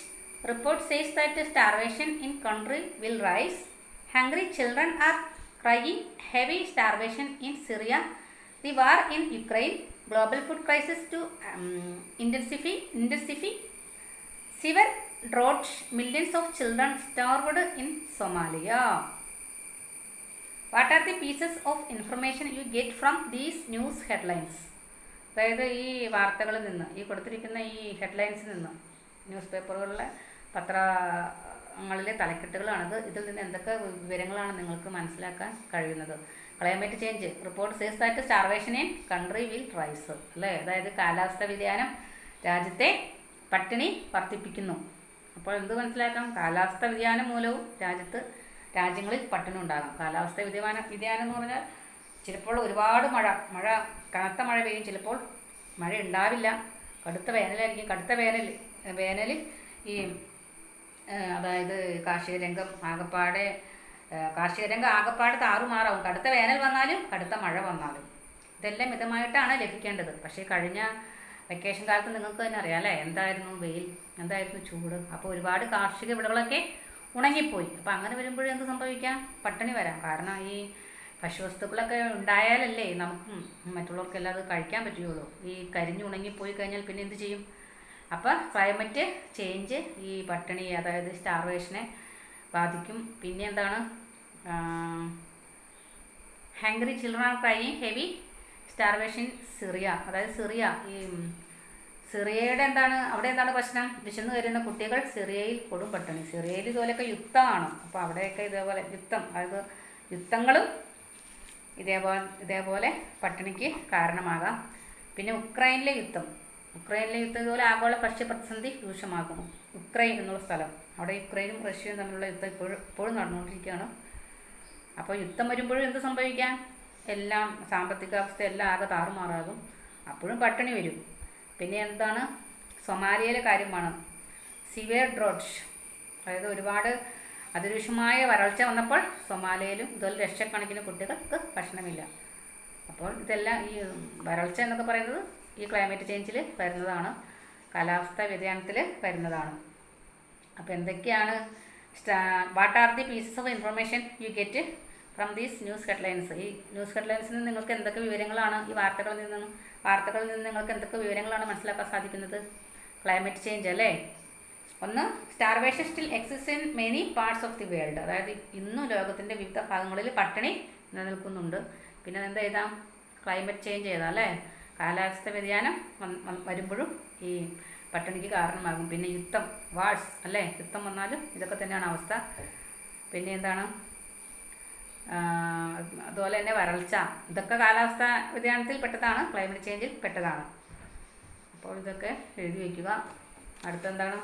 report says that starvation in country will rise. Hungry children are crying. Heavy starvation in Syria. The war in Ukraine. Global food crisis to intensify. Severe drought. Millions of children starved in Somalia. What are the pieces of information you get from these news headlines? അതായത് ഈ വാർത്തകളിൽ നിന്ന്, ഈ കൊടുത്തിരിക്കുന്ന ഈ ഹെഡ്ലൈൻസിൽ നിന്ന്, news പേപ്പറുകളിലെ പത്രങ്ങളിലെ തലക്കെട്ടുകളാണിത്. ഇതിൽ നിന്ന് എന്തൊക്കെ വിവരങ്ങളാണ് നിങ്ങൾക്ക് മനസ്സിലാക്കാൻ കഴിയുന്നത്? Climate change report says that starvation in country will rice. അല്ലേ? അതായത് കാലാവസ്ഥാ വ്യതിയാനം രാജ്യത്തെ പട്ടിണി വർദ്ധിപ്പിക്കുന്നു. അപ്പോൾ എന്ത് മനസ്സിലാക്കാം? കാലാവസ്ഥാ വ്യതിയാനം മൂലവും രാജ്യങ്ങളിൽ പട്ടിണി ഉണ്ടാകാം. കാലാവസ്ഥാ വ്യതിയാനം എന്ന് പറഞ്ഞാൽ ചിലപ്പോൾ ഒരുപാട് കനത്ത മഴ പെയ്യും, ചിലപ്പോൾ മഴ ഉണ്ടാവില്ല, കടുത്ത വേനലായിരിക്കും. കടുത്ത വേനലിൽ ഈ അതായത് കാർഷിക രംഗം ആകപ്പാടെ താറുമാറാവും. കടുത്ത വേനൽ വന്നാലും കടുത്ത മഴ വന്നാലും ഇതെല്ലാം മിതമായിട്ടാണ് ലഭിക്കേണ്ടത്. പക്ഷേ കഴിഞ്ഞ വെക്കേഷൻ കാലത്ത് നിങ്ങൾക്ക് തന്നെ അറിയാം അല്ലേ? എന്തായിരുന്നു വെയിൽ, എന്തായിരുന്നു ചൂട്. അപ്പോൾ ഒരുപാട് കാർഷിക വിളകളൊക്കെ ഉണങ്ങിപ്പോയി. അപ്പോൾ അങ്ങനെ വരുമ്പോഴേ എന്ത് സംഭവിക്കാം? പട്ടിണി വരാം. കാരണം ഈ ഭക്ഷ്യവസ്തുക്കളൊക്കെ ഉണ്ടായാലല്ലേ നമുക്കും മറ്റുള്ളവർക്കെല്ലാം അത് കഴിക്കാൻ പറ്റുകയുള്ളൂ. ഈ ഉണങ്ങിപ്പോയി കഴിഞ്ഞാൽ പിന്നെ എന്ത് ചെയ്യും? അപ്പോൾ ക്ലൈമറ്റ് ചേഞ്ച് ഈ പട്ടിണി, അതായത് സ്റ്റാർവേഷനെ ബാധിക്കും. പിന്നെ എന്താണ്? Hungry children are crying. Heavy starvation Syria. അതായത് ഈ സിറിയയുടെ അവിടെ എന്താണ് പ്രശ്നം? വിശന്നു വരുന്ന കുട്ടികൾ സിറിയയിൽ കൊടും പട്ടിണി. സിറിയയിൽ ഇതുപോലെയൊക്കെ യുദ്ധമാണ്. അപ്പോൾ അവിടെയൊക്കെ ഇതേപോലെ അതായത് യുദ്ധങ്ങളും ഇതേപോലെ പട്ടിണിക്ക് കാരണമാകാം. പിന്നെ ഉക്രൈനിലെ യുദ്ധം ഇതുപോലെ ആഗോള ഭക്ഷ്യ പ്രതിസന്ധി രൂക്ഷമാകും. ഉക്രൈൻ എന്നുള്ള സ്ഥലം, അവിടെ യുക്രൈനും റഷ്യയും തമ്മിലുള്ള യുദ്ധം ഇപ്പോഴും നടന്നുകൊണ്ടിരിക്കുകയാണ്. അപ്പോൾ യുദ്ധം വരുമ്പോഴും എന്ത് സംഭവിക്കാം? എല്ലാം സാമ്പത്തികാവസ്ഥ എല്ലാം ആകെ താറുമാറാകും. അപ്പോഴും പട്ടിണി വരും. പിന്നെ എന്താണ്? സൊമാലിയയിലെ കാര്യമാണ്. സിവിയർ ഡ്രോട്ട്, അതായത് ഒരുപാട് അതിരൂക്ഷമായ വരൾച്ച വന്നപ്പോൾ സൊമാലിയയിലും ഇതുപോലെ ലക്ഷക്കണക്കിന് കുട്ടികൾക്ക് ഭക്ഷണമില്ല. അപ്പോൾ ഇതെല്ലാം ഈ വരൾച്ച എന്നൊക്കെ പറയുന്നത് ഈ ക്ലൈമറ്റ് ചേഞ്ചിൽ വരുന്നതാണ്, കാലാവസ്ഥാ വ്യതിയാനത്തിൽ വരുന്നതാണ്. അപ്പോൾ എന്തൊക്കെയാണ്? What are the pieces of information you get from these news headlines? ഈ ന്യൂസ് ഹെഡ്ലൈൻസിൽ നിന്ന് നിങ്ങൾക്ക് എന്തൊക്കെ വിവരങ്ങളാണ്, ഈ വാർത്തകളിൽ നിന്ന് നിങ്ങൾക്ക് എന്തൊക്കെ വിവരങ്ങളാണ് മനസ്സിലാക്കാൻ സാധിക്കുന്നത്? ക്ലൈമറ്റ് ചേഞ്ച് അല്ലേ? ഒന്ന്, starvation still exist in many parts of the world. അതായത് ഇന്നും ലോകത്തിൻ്റെ വിവിധ ഭാഗങ്ങളിൽ പട്ടിണി നിലനിൽക്കുന്നുണ്ട്. പിന്നെ എന്താ എഴുതാം? ക്ലൈമറ്റ് ചേഞ്ച് എഴുതാം അല്ലേ? കാലാവസ്ഥ വ്യതിയാനം വരുമ്പോഴും ഈ പട്ടിണിക്ക് കാരണമാകും. പിന്നെ യുദ്ധം, വാഴ്സ് അല്ലേ, യുദ്ധം വന്നാലും ഇതൊക്കെ തന്നെയാണ് അവസ്ഥ. പിന്നെ എന്താണ്, അതുപോലെ തന്നെ വരൾച്ച, ഇതൊക്കെ കാലാവസ്ഥ വ്യതിയാനത്തിൽ പെട്ടതാണ്, ക്ലൈമറ്റ് ചേഞ്ചിൽ പെട്ടതാണ്. അപ്പോൾ ഇതൊക്കെ എഴുതി വയ്ക്കുക. അടുത്തെന്താണ്,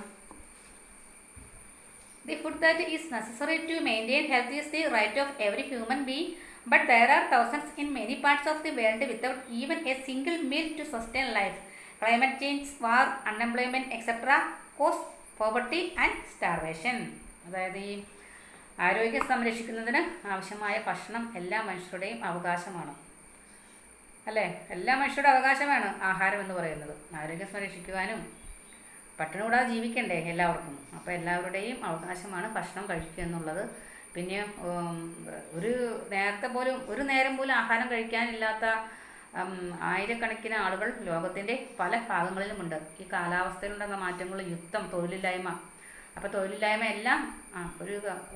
the food that is necessary to maintain health is the right of every human being, but there are thousands in many parts of the world without even a single meal to sustain life. Climate change, war, unemployment, etc. cause poverty and starvation. അതായത് ഈ ആരോഗ്യം സംരക്ഷിക്കുന്നതിന് ആവശ്യമായ ഭക്ഷണം എല്ലാ മനുഷ്യരുടെയും അവകാശമാണ്, അല്ലേ? എല്ലാ മനുഷ്യരുടെ അവകാശമാണ് ആഹാരം എന്ന് പറയുന്നത്. ആരോഗ്യം സംരക്ഷിക്കുവാനും പട്ടിണി കൂടാതെ ജീവിക്കണ്ടേ എല്ലാവർക്കും. അപ്പോൾ എല്ലാവരുടെയും അവകാശമാണ് ഭക്ഷണം കഴിക്കുക എന്നുള്ളത്. പിന്നെ ഒരു നേരം പോലും ആഹാരം കഴിക്കാനില്ലാത്ത ആയിരക്കണക്കിന് ആളുകൾ ലോകത്തിൻ്റെ പല ഭാഗങ്ങളിലുമുണ്ട്. ഈ കാലാവസ്ഥയിലുണ്ടാകുന്ന മാറ്റങ്ങൾ, യുദ്ധം, തൊഴിലില്ലായ്മ. അപ്പോൾ തൊഴിലില്ലായ്മ എല്ലാം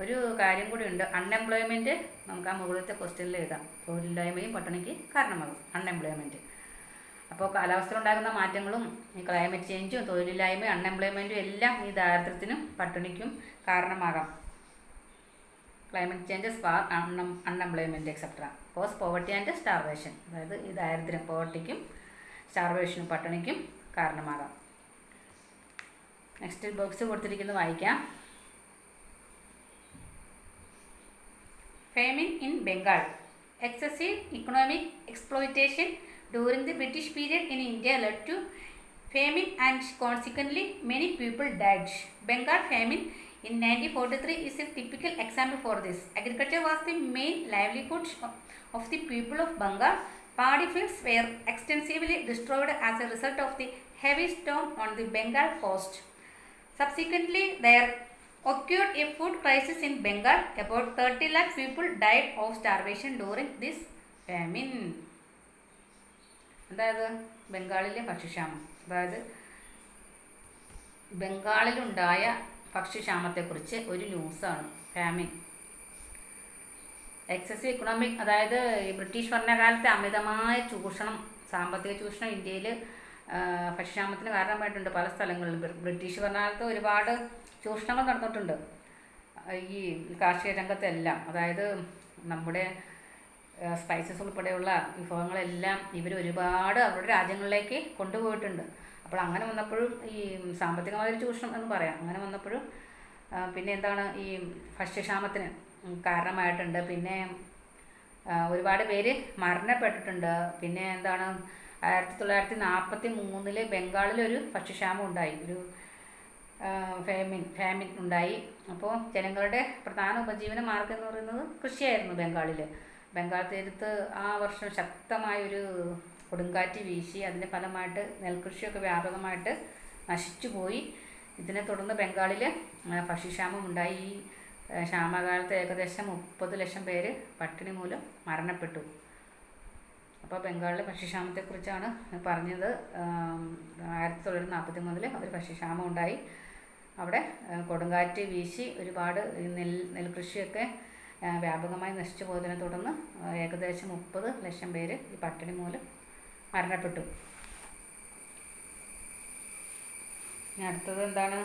ഒരു കാര്യം കൂടി ഉണ്ട്, അൺഎംപ്ലോയ്മെൻറ്റ്. നമുക്ക് ആ മുകളിലത്തെ ക്വസ്റ്റ്യനിൽ എഴുതാം. തൊഴിലില്ലായ്മയും പട്ടിണിക്ക് കാരണമാകും, അൺഎംപ്ലോയ്മെൻറ്റ്. അപ്പോൾ കാലാവസ്ഥയിലുണ്ടാകുന്ന മാറ്റങ്ങളും ഈ ക്ലൈമറ്റ് ചേഞ്ചും തൊഴിലില്ലായ്മയും അൺഎംപ്ലോയ്മെൻറ്റും എല്ലാം ഈ ദാരിദ്ര്യത്തിനും പട്ടിണിക്കും കാരണമാകാം. Climate changes, war, unemployment etcetera cause poverty and starvation. അതായത് ഈ ദാരിദ്ര്യം പോവർട്ടിക്കും സ്റ്റാർവേഷനും പട്ടിണിക്കും കാരണമാകാം. നെക്സ്റ്റ് ബോക്സ് കൊടുത്തിരിക്കുന്നത് വായിക്കാം. Famine in Bengal. Excessive economic exploitation during the British period in India led to famine and consequently many people died. Bengal famine in 1943 is a typical example for this. Agriculture was the main livelihood of the people of Bengal. Paddy fields were extensively destroyed as a result of the heavy storm on the Bengal coast. Subsequently, there occurred a food crisis in Bengal. About 30 lakh people died of starvation during this famine. അതായത് ബംഗാളിലെ ഭക്ഷ്യക്ഷാമം, അതായത് ബംഗാളിലുണ്ടായ ഭക്ഷ്യക്ഷാമത്തെക്കുറിച്ച് ഒരു ന്യൂസാണ് famine. Excessive economic, അതായത് ഈ British ഭരണകാലത്തെ അമിതമായ ചൂഷണം, സാമ്പത്തിക ചൂഷണം ഇന്ത്യയിൽ ഭക്ഷ്യക്ഷാമത്തിന് കാരണമായിട്ടുണ്ട്. പല സ്ഥലങ്ങളിലും ബ്രിട്ടീഷ് ഭരണകാലത്ത് ഒരുപാട് ചൂഷണങ്ങൾ നടന്നിട്ടുണ്ട് ഈ കാർഷിക രംഗത്തെല്ലാം. അതായത് നമ്മുടെ സ്പൈസസ് ഉൾപ്പെടെയുള്ള വിഭവങ്ങളെല്ലാം ഇവർ ഒരുപാട് അവരുടെ രാജ്യങ്ങളിലേക്ക് കൊണ്ടുപോയിട്ടുണ്ട്. അപ്പോൾ അങ്ങനെ വന്നപ്പോഴും ഈ സാമ്പത്തികമായ ചൂഷണം എന്ന് പറയാം, അങ്ങനെ വന്നപ്പോഴും പിന്നെ എന്താണ് ഈ ഭക്ഷ്യക്ഷാമത്തിന് കാരണമായിട്ടുണ്ട്. പിന്നെ ഒരുപാട് പേര് മരണപ്പെട്ടിട്ടുണ്ട്. പിന്നെ എന്താണ് 1943 ബംഗാളിലൊരു ഭക്ഷ്യക്ഷാമം ഉണ്ടായി, ഒരു ഫാമിൻ ഉണ്ടായി. അപ്പോൾ ജനങ്ങളുടെ പ്രധാന ഉപജീവന മാർഗം എന്ന് പറയുന്നത് കൃഷിയായിരുന്നു ബംഗാളിൽ. ബംഗാൾ തീരത്ത് ആ വർഷം ശക്തമായൊരു കൊടുങ്കാറ്റ് വീശി അതിൻ്റെ ഫലമായിട്ട് നെൽകൃഷിയൊക്കെ വ്യാപകമായിട്ട് നശിച്ചു പോയി. ഇതിനെ തുടർന്ന് ബംഗാളിൽ ഭക്ഷ്യക്ഷാമം ഉണ്ടായി. ഈ ക്ഷാമകാലത്ത് ഏകദേശം 30 ലക്ഷം പേര് പട്ടിണി മൂലം മരണപ്പെട്ടു. അപ്പോൾ ബംഗാളിലെ ഭക്ഷ്യക്ഷാമത്തെക്കുറിച്ചാണ് പറഞ്ഞത്. 1943 ഒരു ഭക്ഷ്യക്ഷാമം ഉണ്ടായി. അവിടെ കൊടുങ്കാറ്റ് വീശി ഒരുപാട് നെൽകൃഷിയൊക്കെ വ്യാപകമായി നശിച്ചു പോയതിനെ തുടർന്ന് ഏകദേശം 30 ലക്ഷം പേര് ഈ പട്ടിണി മൂലം മരണപ്പെട്ടു. ഇനി അടുത്തത് എന്താണ്,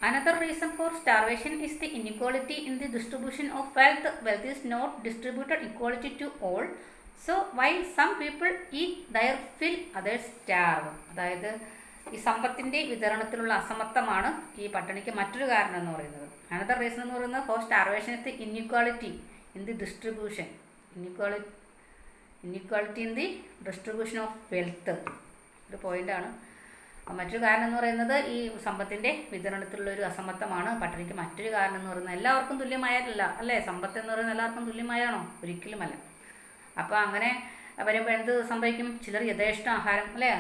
another reason for starvation is the inequality in the distribution of wealth. Wealth is not distributed equally to all. So while some people eat their fill, others starve. അതായത് ഈ സമ്പത്തിൻ്റെ വിതരണത്തിലുള്ള അസമത്വമാണ് ഈ പട്ടിണിക്ക് മറ്റൊരു കാരണം എന്ന് പറയുന്നത്. അനദർ റീസൺ എന്ന് പറയുന്നത് for starvation is the inequality in the distribution. Inequality in the distribution of wealth ഒരു പോയിൻ്റാണ്. മറ്റൊരു കാരണം എന്ന് പറയുന്നത് ഈ സമ്പത്തിൻ്റെ വിതരണത്തിലുള്ള ഒരു അസമത്വമാണ് പട്ടിണിക്ക് മറ്റൊരു കാരണം എന്ന് പറയുന്നത്. എല്ലാവർക്കും തുല്യമായല്ല, അല്ലേ? സമ്പത്ത് എന്ന് പറയുന്നത് എല്ലാവർക്കും തുല്യമായാണോ? ഒരിക്കലുമല്ല. അപ്പോൾ അങ്ങനെ വരുമ്പോൾ എന്ത് സംഭവിക്കും? ചിലർ യഥേഷ്ട ആഹാരം, അല്ലേ?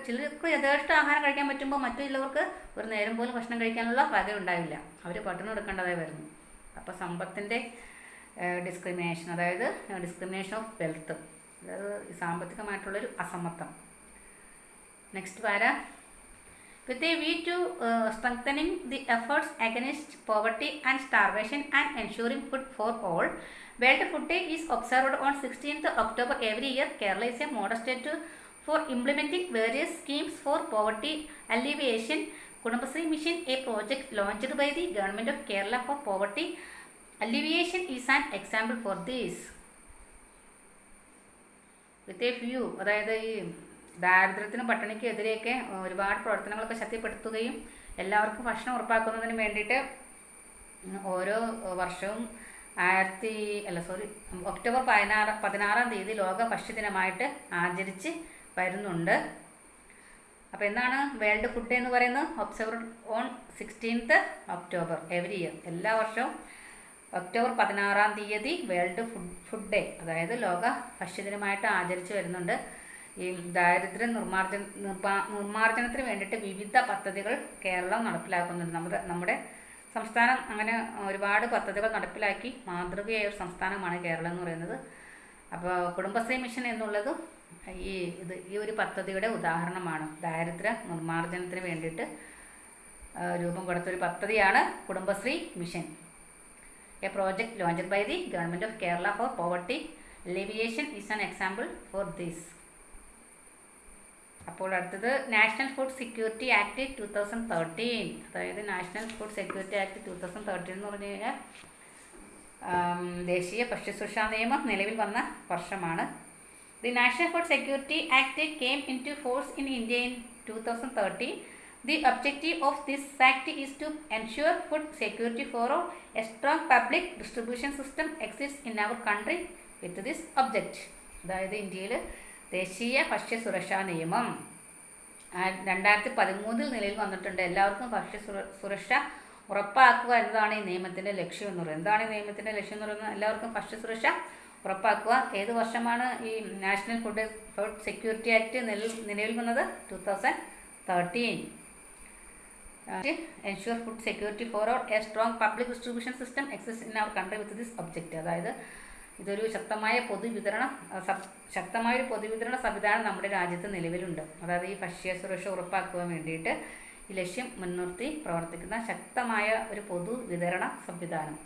ചിലർക്ക് യഥേഷ്ട ആഹാരം കഴിക്കാൻ പറ്റുമ്പോൾ മറ്റുള്ളവർക്ക് ഒരു നേരം പോലും ഭക്ഷണം കഴിക്കാനുള്ള വക ഉണ്ടാവില്ല. അവർ പട്ടിണി എടുക്കേണ്ടതായി വരുന്നു. അപ്പോൾ സമ്പത്തിൻ്റെ ഡിസ്ക്രിമിനേഷൻ, അതായത് ഡിസ്ക്രിമിനേഷൻ ഓഫ് വെൽത്ത്, അതായത് സാമ്പത്തികമായിട്ടുള്ളൊരു അസമത്വം. നെക്സ്റ്റ് പാര, with a view to strengthening the efforts against poverty and starvation and ensuring food for all. World Food Day is observed on 16th October every year. Kerala is a model state for implementing various schemes for poverty alleviation. Kudumbashree Mission, a project launched by the Government of Kerala for poverty alleviation, is an example for this. With a few, അതായത് ഈ ദാരിദ്ര്യത്തിനും പട്ടിണിക്കെതിരെയൊക്കെ ഒരുപാട് പ്രവർത്തനങ്ങളൊക്കെ ശക്തിപ്പെടുത്തുകയും എല്ലാവർക്കും ഭക്ഷണം ഉറപ്പാക്കുന്നതിന് വേണ്ടിയിട്ട് ഓരോ വർഷവും ഒക്ടോബർ 16-ാം തീയതി ലോക ഭക്ഷ്യദിനമായിട്ട് ആചരിച്ച് വരുന്നുണ്ട്. അപ്പോൾ എന്താണ് വേൾഡ് ഫുഡ് ഡേ എന്ന് പറയുന്നത്? Observed on 16th October every year. എല്ലാ വർഷവും ഒക്ടോബർ 16-ാം തീയതി വേൾഡ് ഫുഡ് ഡേ, അതായത് ലോക ഭക്ഷ്യദിനമായിട്ട് ആചരിച്ച് വരുന്നുണ്ട്. ഈ ദാരിദ്ര്യ നിർമ്മാർജ്ജനത്തിന് വേണ്ടിയിട്ട് വിവിധ പദ്ധതികൾ കേരളം നടപ്പിലാക്കുന്നുണ്ട്. നമ്മുടെ സംസ്ഥാനം അങ്ങനെ ഒരുപാട് പദ്ധതികൾ നടപ്പിലാക്കി മാതൃകയായ ഒരു സംസ്ഥാനമാണ് കേരളം എന്ന് പറയുന്നത്. അപ്പോൾ കുടുംബശ്രീ മിഷൻ എന്നുള്ളത് ഈ ഒരു പദ്ധതിയുടെ ഉദാഹരണമാണ്. ദാരിദ്ര്യ നിർമ്മാർജ്ജനത്തിന് വേണ്ടിയിട്ട് രൂപം കൊടുത്തൊരു പദ്ധതിയാണ് Kudumbashree mission. A project launched by the government of Kerala for poverty alleviation is an example for this. അപ്പോൾ അടുത്തത് നാഷണൽ ഫുഡ് സെക്യൂരിറ്റി ആക്ട് 2013. അതായത് നാഷണൽ ഫുഡ് സെക്യൂരിറ്റി ആക്ട് 2013 എന്ന് പറഞ്ഞു കഴിഞ്ഞാൽ ദേശീയ ഭക്ഷ്യസുരക്ഷാ നിയമം നിലവിൽ വന്ന വർഷമാണ്. The national food security act came in to force in India in 2013. The objective of this act is to ensure food security for all. A strong public distribution system exists in our country with this object. അതായത് ഇന്ത്യയിൽ ദേശീയ ഭക്ഷ്യസുരക്ഷാ നിയമം 2013 നിലയിൽ വന്നിട്ടുണ്ട്. എല്ലാവർക്കും ഭക്ഷ്യസുരക്ഷ ഉറപ്പാക്കുക എന്നതാണ് ഈ നിയമത്തിൻ്റെ ലക്ഷ്യം എന്ന് പറയുന്നത്. എന്താണ് ഈ നിയമത്തിൻ്റെ ലക്ഷ്യം എന്ന് പറയുന്നത്? എല്ലാവർക്കും ഭക്ഷ്യസുരക്ഷ ഉറപ്പാക്കുക. ഏത് വർഷമാണ് ഈ നാഷണൽ ഫുഡ് സെക്യൂരിറ്റി ആക്ട് നിലവിൽ വന്നത്? 2013. Ensure food security for all. A strong public distribution system exists in our country with this object. അതായത് ഇതൊരു ശക്തമായൊരു പൊതുവിതരണ സംവിധാനം നമ്മുടെ രാജ്യത്ത് നിലവിലുണ്ട്. അതായത് ഈ ഭക്ഷ്യസുരക്ഷ ഉറപ്പാക്കുവാൻ വേണ്ടിയിട്ട് ഈ ലക്ഷ്യം മുൻനിർത്തി പ്രവർത്തിക്കുന്ന ശക്തമായ ഒരു പൊതുവിതരണ സംവിധാനം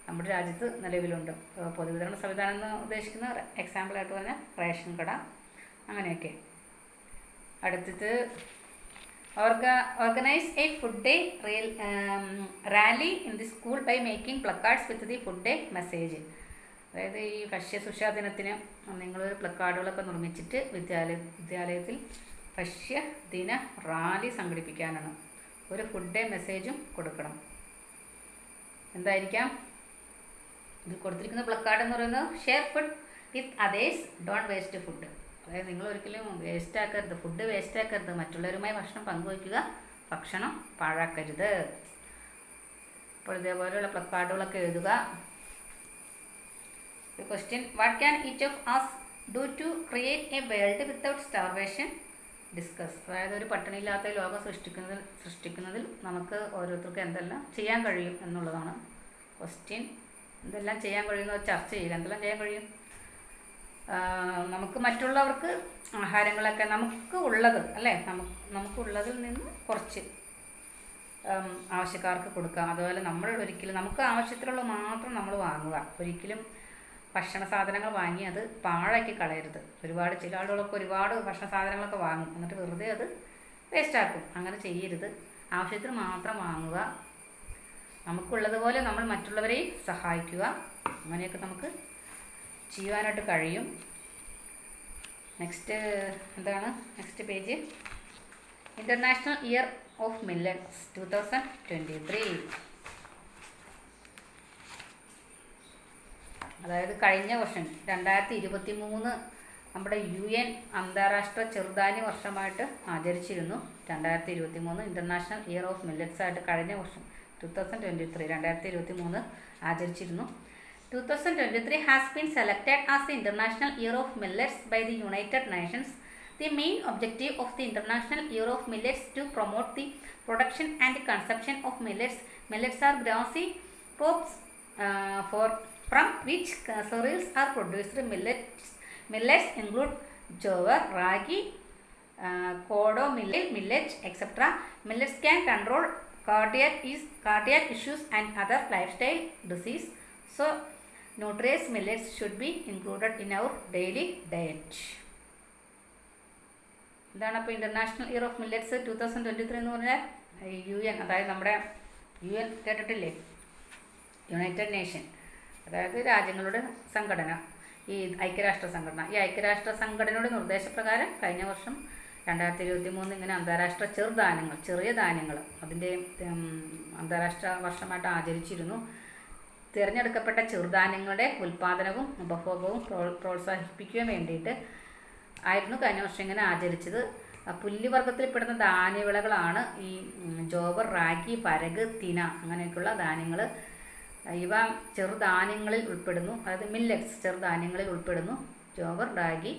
നമ്മുടെ രാജ്യത്ത് നിലവിലുണ്ട്. പൊതുവിതരണ സംവിധാനം എന്ന് ഉദ്ദേശിക്കുന്ന എക്സാമ്പിളായിട്ട് പറഞ്ഞാൽ റേഷൻ കട, അങ്ങനെയൊക്കെ. അടുത്തത് organize a food day rally in the school by making placards with the food day message. അതായത് ഈ ഭക്ഷ്യസുരക്ഷാ ദിനത്തിന് നിങ്ങളൊരു പ്ലക്കാർഡുകളൊക്കെ നിർമ്മിച്ചിട്ട് വിദ്യാലയത്തിൽ ഭക്ഷ്യദിന റാലി സംഘടിപ്പിക്കാനാണ്. ഒരു ഫുഡ് ഡേ മെസ്സേജും കൊടുക്കണം. എന്തായിരിക്കാം ഇത് കൊടുത്തിരിക്കുന്ന പ്ലക്കാർഡ് എന്ന് പറയുന്നത്? Share food with others, don't waste food. അതായത് നിങ്ങൾ ഒരിക്കലും വേസ്റ്റാക്കരുത്, ഫുഡ് വേസ്റ്റാക്കരുത്, മറ്റുള്ളവരുമായി ഭക്ഷണം പങ്കുവയ്ക്കുക, ഭക്ഷണം പാഴാക്കരുത്. അപ്പോൾ ഇതേപോലെയുള്ള പ്ലക്കാർഡുകളൊക്കെ എഴുതുക. Question: what can each of us do to create a world without starvation? Discuss. അതായത് ഒരു പട്ടിണിയില്ലാത്ത ലോകം സൃഷ്ടിക്കുന്നതിൽ നമുക്ക് ഓരോരുത്തർക്കും എന്തെല്ലാം ചെയ്യാൻ കഴിയും എന്നുള്ളതാണ് ക്വസ്റ്റ്യൻ. എന്തെല്ലാം ചെയ്യാൻ കഴിയുമെന്ന് ചർച്ച ചെയ്യുക. എന്തെല്ലാം ചെയ്യാൻ കഴിയും? നമുക്ക് മറ്റുള്ളവർക്ക് ആഹാരങ്ങളൊക്കെ നമുക്ക് ഉള്ളത് അല്ലേ, നമുക്കുള്ളതിൽ നിന്ന് കുറച്ച് ആവശ്യക്കാർക്ക് കൊടുക്കാം. അതുപോലെ നമ്മൾ ഒരിക്കലും നമുക്ക് ആവശ്യത്തിലുള്ള മാത്രം നമ്മൾ വാങ്ങുക. ഒരിക്കലും ഭക്ഷണ സാധനങ്ങൾ വാങ്ങി അത് പാഴാക്കി കളയരുത്. ചില ആളുകളൊക്കെ ഒരുപാട് ഭക്ഷണ സാധനങ്ങളൊക്കെ വാങ്ങും, എന്നിട്ട് വെറുതെ അത് വേസ്റ്റാക്കും. അങ്ങനെ ചെയ്യരുത്. ആവശ്യത്തിന് മാത്രം വാങ്ങുക. നമുക്കുള്ളതുപോലെ നമ്മൾ മറ്റുള്ളവരെയും സഹായിക്കുക. അങ്ങനെയൊക്കെ നമുക്ക് ചെയ്യുവാനായിട്ട് കഴിയും. Next page. International year of millets 2023. അതായത് കഴിഞ്ഞ വർഷം 2023 നമ്മുടെ UN അന്താരാഷ്ട്ര ചെറുധാന്യ വർഷമായിട്ട് ആചരിച്ചിരുന്നു. 2023 ഇൻ്റർനാഷണൽ ഇയർ ഓഫ് മില്ലറ്റ്സ് ആയിട്ട് കഴിഞ്ഞ വർഷം 2023 ആചരിച്ചിരുന്നു. 2023 has been selected as the International Year of Millets by the United Nations. The main objective of the International Year of Millets to promote the production and the consumption of millets. Millets are grassy crops from which cereals are produced. Millets include jowar, ragi, kodo, millet, etc. Millets can control cardiac issues and other lifestyle disease. So, nutritious millets should be included in our daily diet. ഇതാണ് അപ്പോൾ international year of millets 2023 എന്ന് പറഞ്ഞാൽ UN, അതായത് നമ്മുടെ UN കേട്ടിട്ടില്ലേ, United nation, അതായത് രാജ്യങ്ങളുടെ സംഘടന, ഈ ഐക്യരാഷ്ട്ര സംഘടന. ഈ ഐക്യരാഷ്ട്ര സംഘടനയുടെ നിർദ്ദേശപ്രകാരം കഴിഞ്ഞ വർഷം 2023 ഇങ്ങനെ അന്താരാഷ്ട്ര ചെറുധാന്യങ്ങൾ, ചെറിയ ധാന്യങ്ങൾ അതിൻ്റെ അന്താരാഷ്ട്ര വർഷമായിട്ട് ആചരിച്ചിരുന്നു. തിരഞ്ഞെടുക്കപ്പെട്ട ചെറുധാന്യങ്ങളുടെ ഉൽപ്പാദനവും ഉപഭോഗവും പ്രോത്സാഹിപ്പിക്കുവാൻ വേണ്ടിയിട്ട് ആയിരുന്നു കഴിഞ്ഞ വർഷം ഇങ്ങനെ ആചരിച്ചത്. പുല്ലുവർഗത്തിൽപ്പെടുന്ന ധാന്യവിളകളാണ് ഈ ജോവർ, റാഗി, പരക്, തിന അങ്ങനെയൊക്കെയുള്ള ധാന്യങ്ങൾ. ഇവ ചെറുധാന്യങ്ങളിൽ ഉൾപ്പെടുന്നു, അതായത് മില്ലറ്റ്സ് ചെറുധാന്യങ്ങളിൽ ഉൾപ്പെടുന്നു. ജോവർ, റാഗി,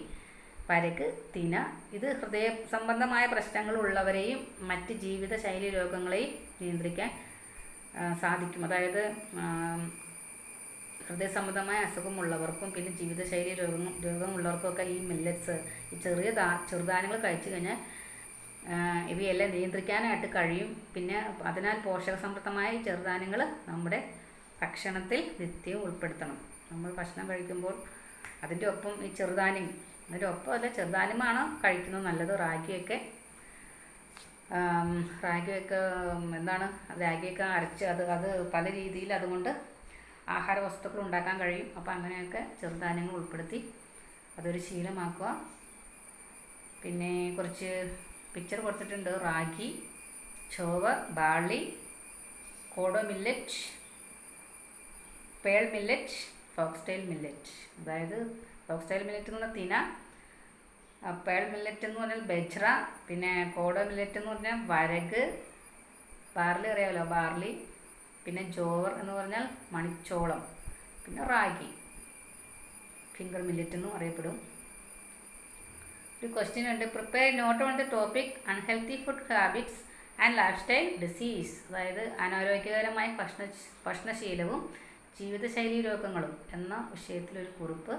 പരക്, തിന ഇത് ഹൃദയ സംബന്ധമായ പ്രശ്നങ്ങളുള്ളവരെയും മറ്റ് ജീവിതശൈലി രോഗങ്ങളെയും നിയന്ത്രിക്കാൻ സാധിക്കും. അതായത് ഹൃദയ സംബന്ധമായ അസുഖമുള്ളവർക്കും പിന്നെ ജീവിതശൈലി രോഗമുള്ളവർക്കൊക്കെ ഈ മില്ലറ്റ്സ്, ഈ ചെറുധാന്യങ്ങൾ കഴിച്ചു കഴിഞ്ഞാൽ ഇവയെല്ലാം നിയന്ത്രിക്കാനായിട്ട് കഴിയും. പിന്നെ അതിനാൽ പോഷകസമൃദ്ധമായ ഈ ചെറുധാന്യങ്ങൾ നമ്മുടെ ഭക്ഷണത്തിൽ നിത്യവും ഉൾപ്പെടുത്തണം. നമ്മൾ ഭക്ഷണം കഴിക്കുമ്പോൾ അതിൻ്റെ ഒപ്പം ഈ ചെറുധാന്യം, അതിൻ്റെ ഒപ്പം അല്ല ചെറുധാന്യമാണ് കഴിക്കുന്നത് നല്ലത്. റാഗിയൊക്കെ റാഗിയൊക്കെ അരച്ച് അത് പല രീതിയിൽ അതുകൊണ്ട് ആഹാര വസ്തുക്കൾ ഉണ്ടാക്കാൻ കഴിയും. അപ്പോൾ അങ്ങനെയൊക്കെ ചെറുധാന്യങ്ങൾ ഉൾപ്പെടുത്തി അതൊരു ശീലമാക്കുക. പിന്നെ കുറച്ച് പിക്ചർ കൊടുത്തിട്ടുണ്ട്. Ragi, jowar, barley, kodo millet, pearl millet, foxtail millet. അതായത് ഫോക്സ്റ്റൈൽ മില്ലറ്റ് എന്ന് പറഞ്ഞാൽ തിന, പേൾ മില്ലറ്റ് എന്ന് പറഞ്ഞാൽ ബജ്ര, പിന്നെ കോഡോ മില്ലറ്റ് എന്ന് പറഞ്ഞാൽ വരക്, ബാർലി അറിയാമല്ലോ ബാർലി, പിന്നെ ജോവർ എന്ന് പറഞ്ഞാൽ മണിച്ചോളം, പിന്നെ റാഗി ഫിംഗർ മില്ലറ്റ് എന്നും അറിയപ്പെടും. ഒരു ക്വസ്റ്റ്യൻ ഉണ്ട്. Prepare note on the topic unhealthy food habits and life style disease. അതായത് അനാരോഗ്യകരമായ ഭക്ഷണശീലവും ജീവിതശൈലി രോഗങ്ങളും എന്ന വിഷയത്തിലൊരു കുറിപ്പ്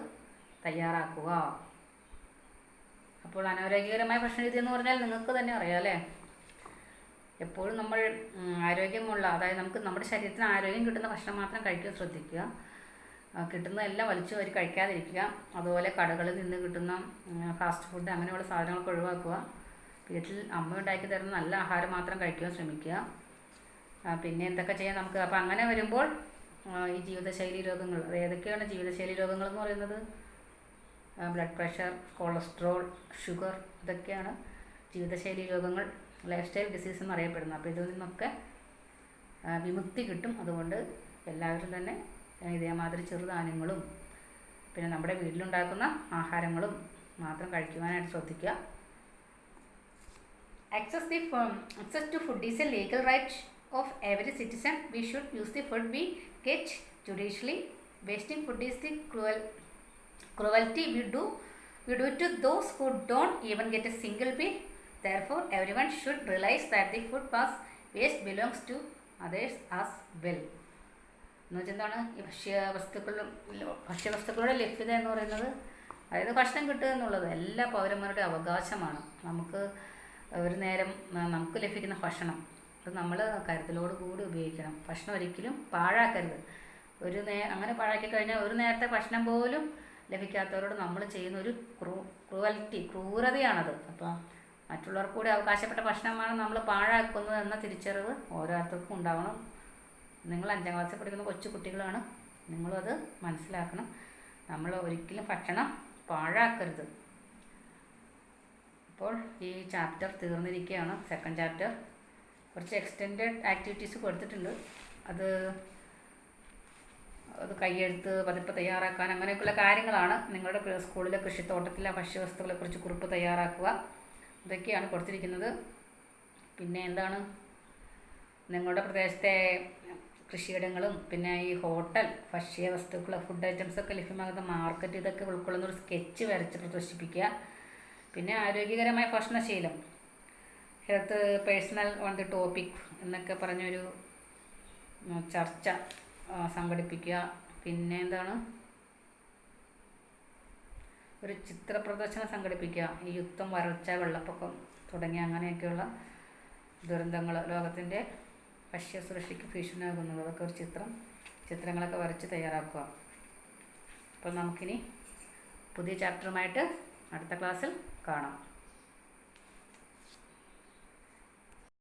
തയ്യാറാക്കുക. അപ്പോൾ അനാരോഗ്യകരമായ ഭക്ഷണരീതി എന്ന് പറഞ്ഞാൽ നിങ്ങൾക്ക് തന്നെ അറിയാം അല്ലേ. എപ്പോഴും നമ്മൾ ആരോഗ്യമുള്ള, അതായത് നമുക്ക് നമ്മുടെ ശരീരത്തിന് ആരോഗ്യം കിട്ടുന്ന ഭക്ഷണം മാത്രം കഴിക്കാൻ ശ്രദ്ധിക്കുക. കിട്ടുന്നതെല്ലാം വലിച്ചു വാരി കഴിക്കാതിരിക്കുക. അതുപോലെ കടകളിൽ നിന്ന് കിട്ടുന്ന ഫാസ്റ്റ് ഫുഡ് അങ്ങനെയുള്ള സാധനങ്ങളൊക്കെ ഒഴിവാക്കുക. വീട്ടിൽ അമ്മ ഉണ്ടാക്കി തരുന്ന നല്ല ആഹാരം മാത്രം കഴിക്കാൻ ശ്രമിക്കുക. പിന്നെ എന്തൊക്കെ ചെയ്യാൻ നമുക്ക്. അപ്പോൾ അങ്ങനെ വരുമ്പോൾ ഈ ജീവിതശൈലി രോഗങ്ങൾ, അത് ഏതൊക്കെയാണ് ജീവിതശൈലി രോഗങ്ങൾ എന്ന് പറയുന്നത്? ബ്ലഡ് പ്രഷർ, കൊളസ്ട്രോൾ, ഷുഗർ, ഇതൊക്കെയാണ് ജീവിതശൈലി രോഗങ്ങൾ, ലൈഫ് സ്റ്റൈൽ ഡിസീസ് എന്നറിയപ്പെടുന്നത്. അപ്പോൾ ഇതിൽ നിന്നൊക്കെ വിമുക്തി കിട്ടും. അതുകൊണ്ട് എല്ലാവരും തന്നെ ഇതേമാതിരി ചെറുധാന്യങ്ങളും പിന്നെ നമ്മുടെ വീട്ടിലുണ്ടാക്കുന്ന ആഹാരങ്ങളും മാത്രം കഴിക്കുവാനായിട്ട് ശ്രദ്ധിക്കുക. Access to food is a legal right of every citizen. We should use the food we get judiciously. Wasting food is the cruelty we do to those who don't even get a single meal. Therefore, everyone should realize that the food waste belongs to others as well. എന്ന് വെച്ചാൽ എന്താണ് ഈ ഭക്ഷ്യവസ്തുക്കളുടെ ലഭ്യത എന്ന് പറയുന്നത്, അതായത് ഭക്ഷണം കിട്ടുക എന്നുള്ളത് എല്ലാ പൗരന്മാരുടെ അവകാശമാണ്. നമുക്ക് ഒരു നേരം നമുക്ക് ലഭിക്കുന്ന ഭക്ഷണം അത് നമ്മൾ കരുതലോട് കൂടി ഉപയോഗിക്കണം. ഭക്ഷണം ഒരിക്കലും പാഴാക്കരുത്. അങ്ങനെ പാഴാക്കി കഴിഞ്ഞാൽ ഒരു നേരത്തെ ഭക്ഷണം പോലും ലഭിക്കാത്തവരോട് നമ്മൾ ചെയ്യുന്ന ഒരു ക്രൂരതയാണത്. അപ്പോൾ മറ്റുള്ളവർക്ക് കൂടി അവകാശപ്പെട്ട ഭക്ഷണമാണ് നമ്മൾ പാഴാക്കുന്നത് എന്ന തിരിച്ചറിവ് ഓരോരുത്തർക്കും ഉണ്ടാവണം. നിങ്ങൾ 5ാം ക്ലാസ്സിൽ പഠിക്കുന്ന കൊച്ചു കുട്ടികളാണ്, നിങ്ങളത് മനസ്സിലാക്കണം. നമ്മൾ ഒരിക്കലും ഭക്ഷണം പാഴാക്കരുത്. അപ്പോൾ ഈ ചാപ്റ്റർ തീർന്നിരിക്കുകയാണ്, സെക്കൻഡ് ചാപ്റ്റർ. കുറച്ച് എക്സ്റ്റെൻഡഡ് ആക്ടിവിറ്റീസ് കൊടുത്തിട്ടുണ്ട്. അത് കയ്യെഴുത്ത്, പതിപ്പ് തയ്യാറാക്കാൻ അങ്ങനെയൊക്കെയുള്ള കാര്യങ്ങളാണ്. നിങ്ങളുടെ സ്കൂളിലെ കൃഷിത്തോട്ടത്തിലെ ഭക്ഷ്യവസ്തുക്കളെക്കുറിച്ച് കുറിപ്പ് തയ്യാറാക്കുക. ഇതൊക്കെയാണ് കൊടുത്തിരിക്കുന്നത്. പിന്നെ എന്താണ്, നിങ്ങളുടെ പ്രദേശത്തെ കൃഷിയിടങ്ങളും പിന്നെ ഈ ഹോട്ടൽ, ഭക്ഷ്യവസ്തുക്കൾ, ഫുഡ് ഐറ്റംസൊക്കെ ലഭ്യമാകുന്ന മാർക്കറ്റ്, ഇതൊക്കെ ഉൾക്കൊള്ളുന്നൊരു സ്കെച്ച് വരച്ച് പ്രദർശിപ്പിക്കുക. പിന്നെ ആരോഗ്യകരമായ ഭക്ഷണശീലം, health personal on the topic എന്നൊക്കെ പറഞ്ഞൊരു ചർച്ച സംഘടിപ്പിക്കുക. പിന്നെ എന്താണ്, ഒരു ചിത്ര പ്രദർശനം സംഘടിപ്പിക്കുക. ഈ യുദ്ധം, വരൾച്ച, വെള്ളപ്പൊക്കം തുടങ്ങിയ അങ്ങനെയൊക്കെയുള്ള ദുരന്തങ്ങൾ, ലോകത്തിൻ്റെ ഭക്ഷ്യസുരക്ഷയ്ക്ക് ഭീഷണിയാകുന്നത്, അതൊക്കെ ഒരു ചിത്രങ്ങളൊക്കെ വരച്ച് തയ്യാറാക്കുക. അപ്പോൾ നമുക്കിനി പുതിയ ചാപ്റ്ററുമായിട്ട് അടുത്ത ക്ലാസ്സിൽ കാണാം.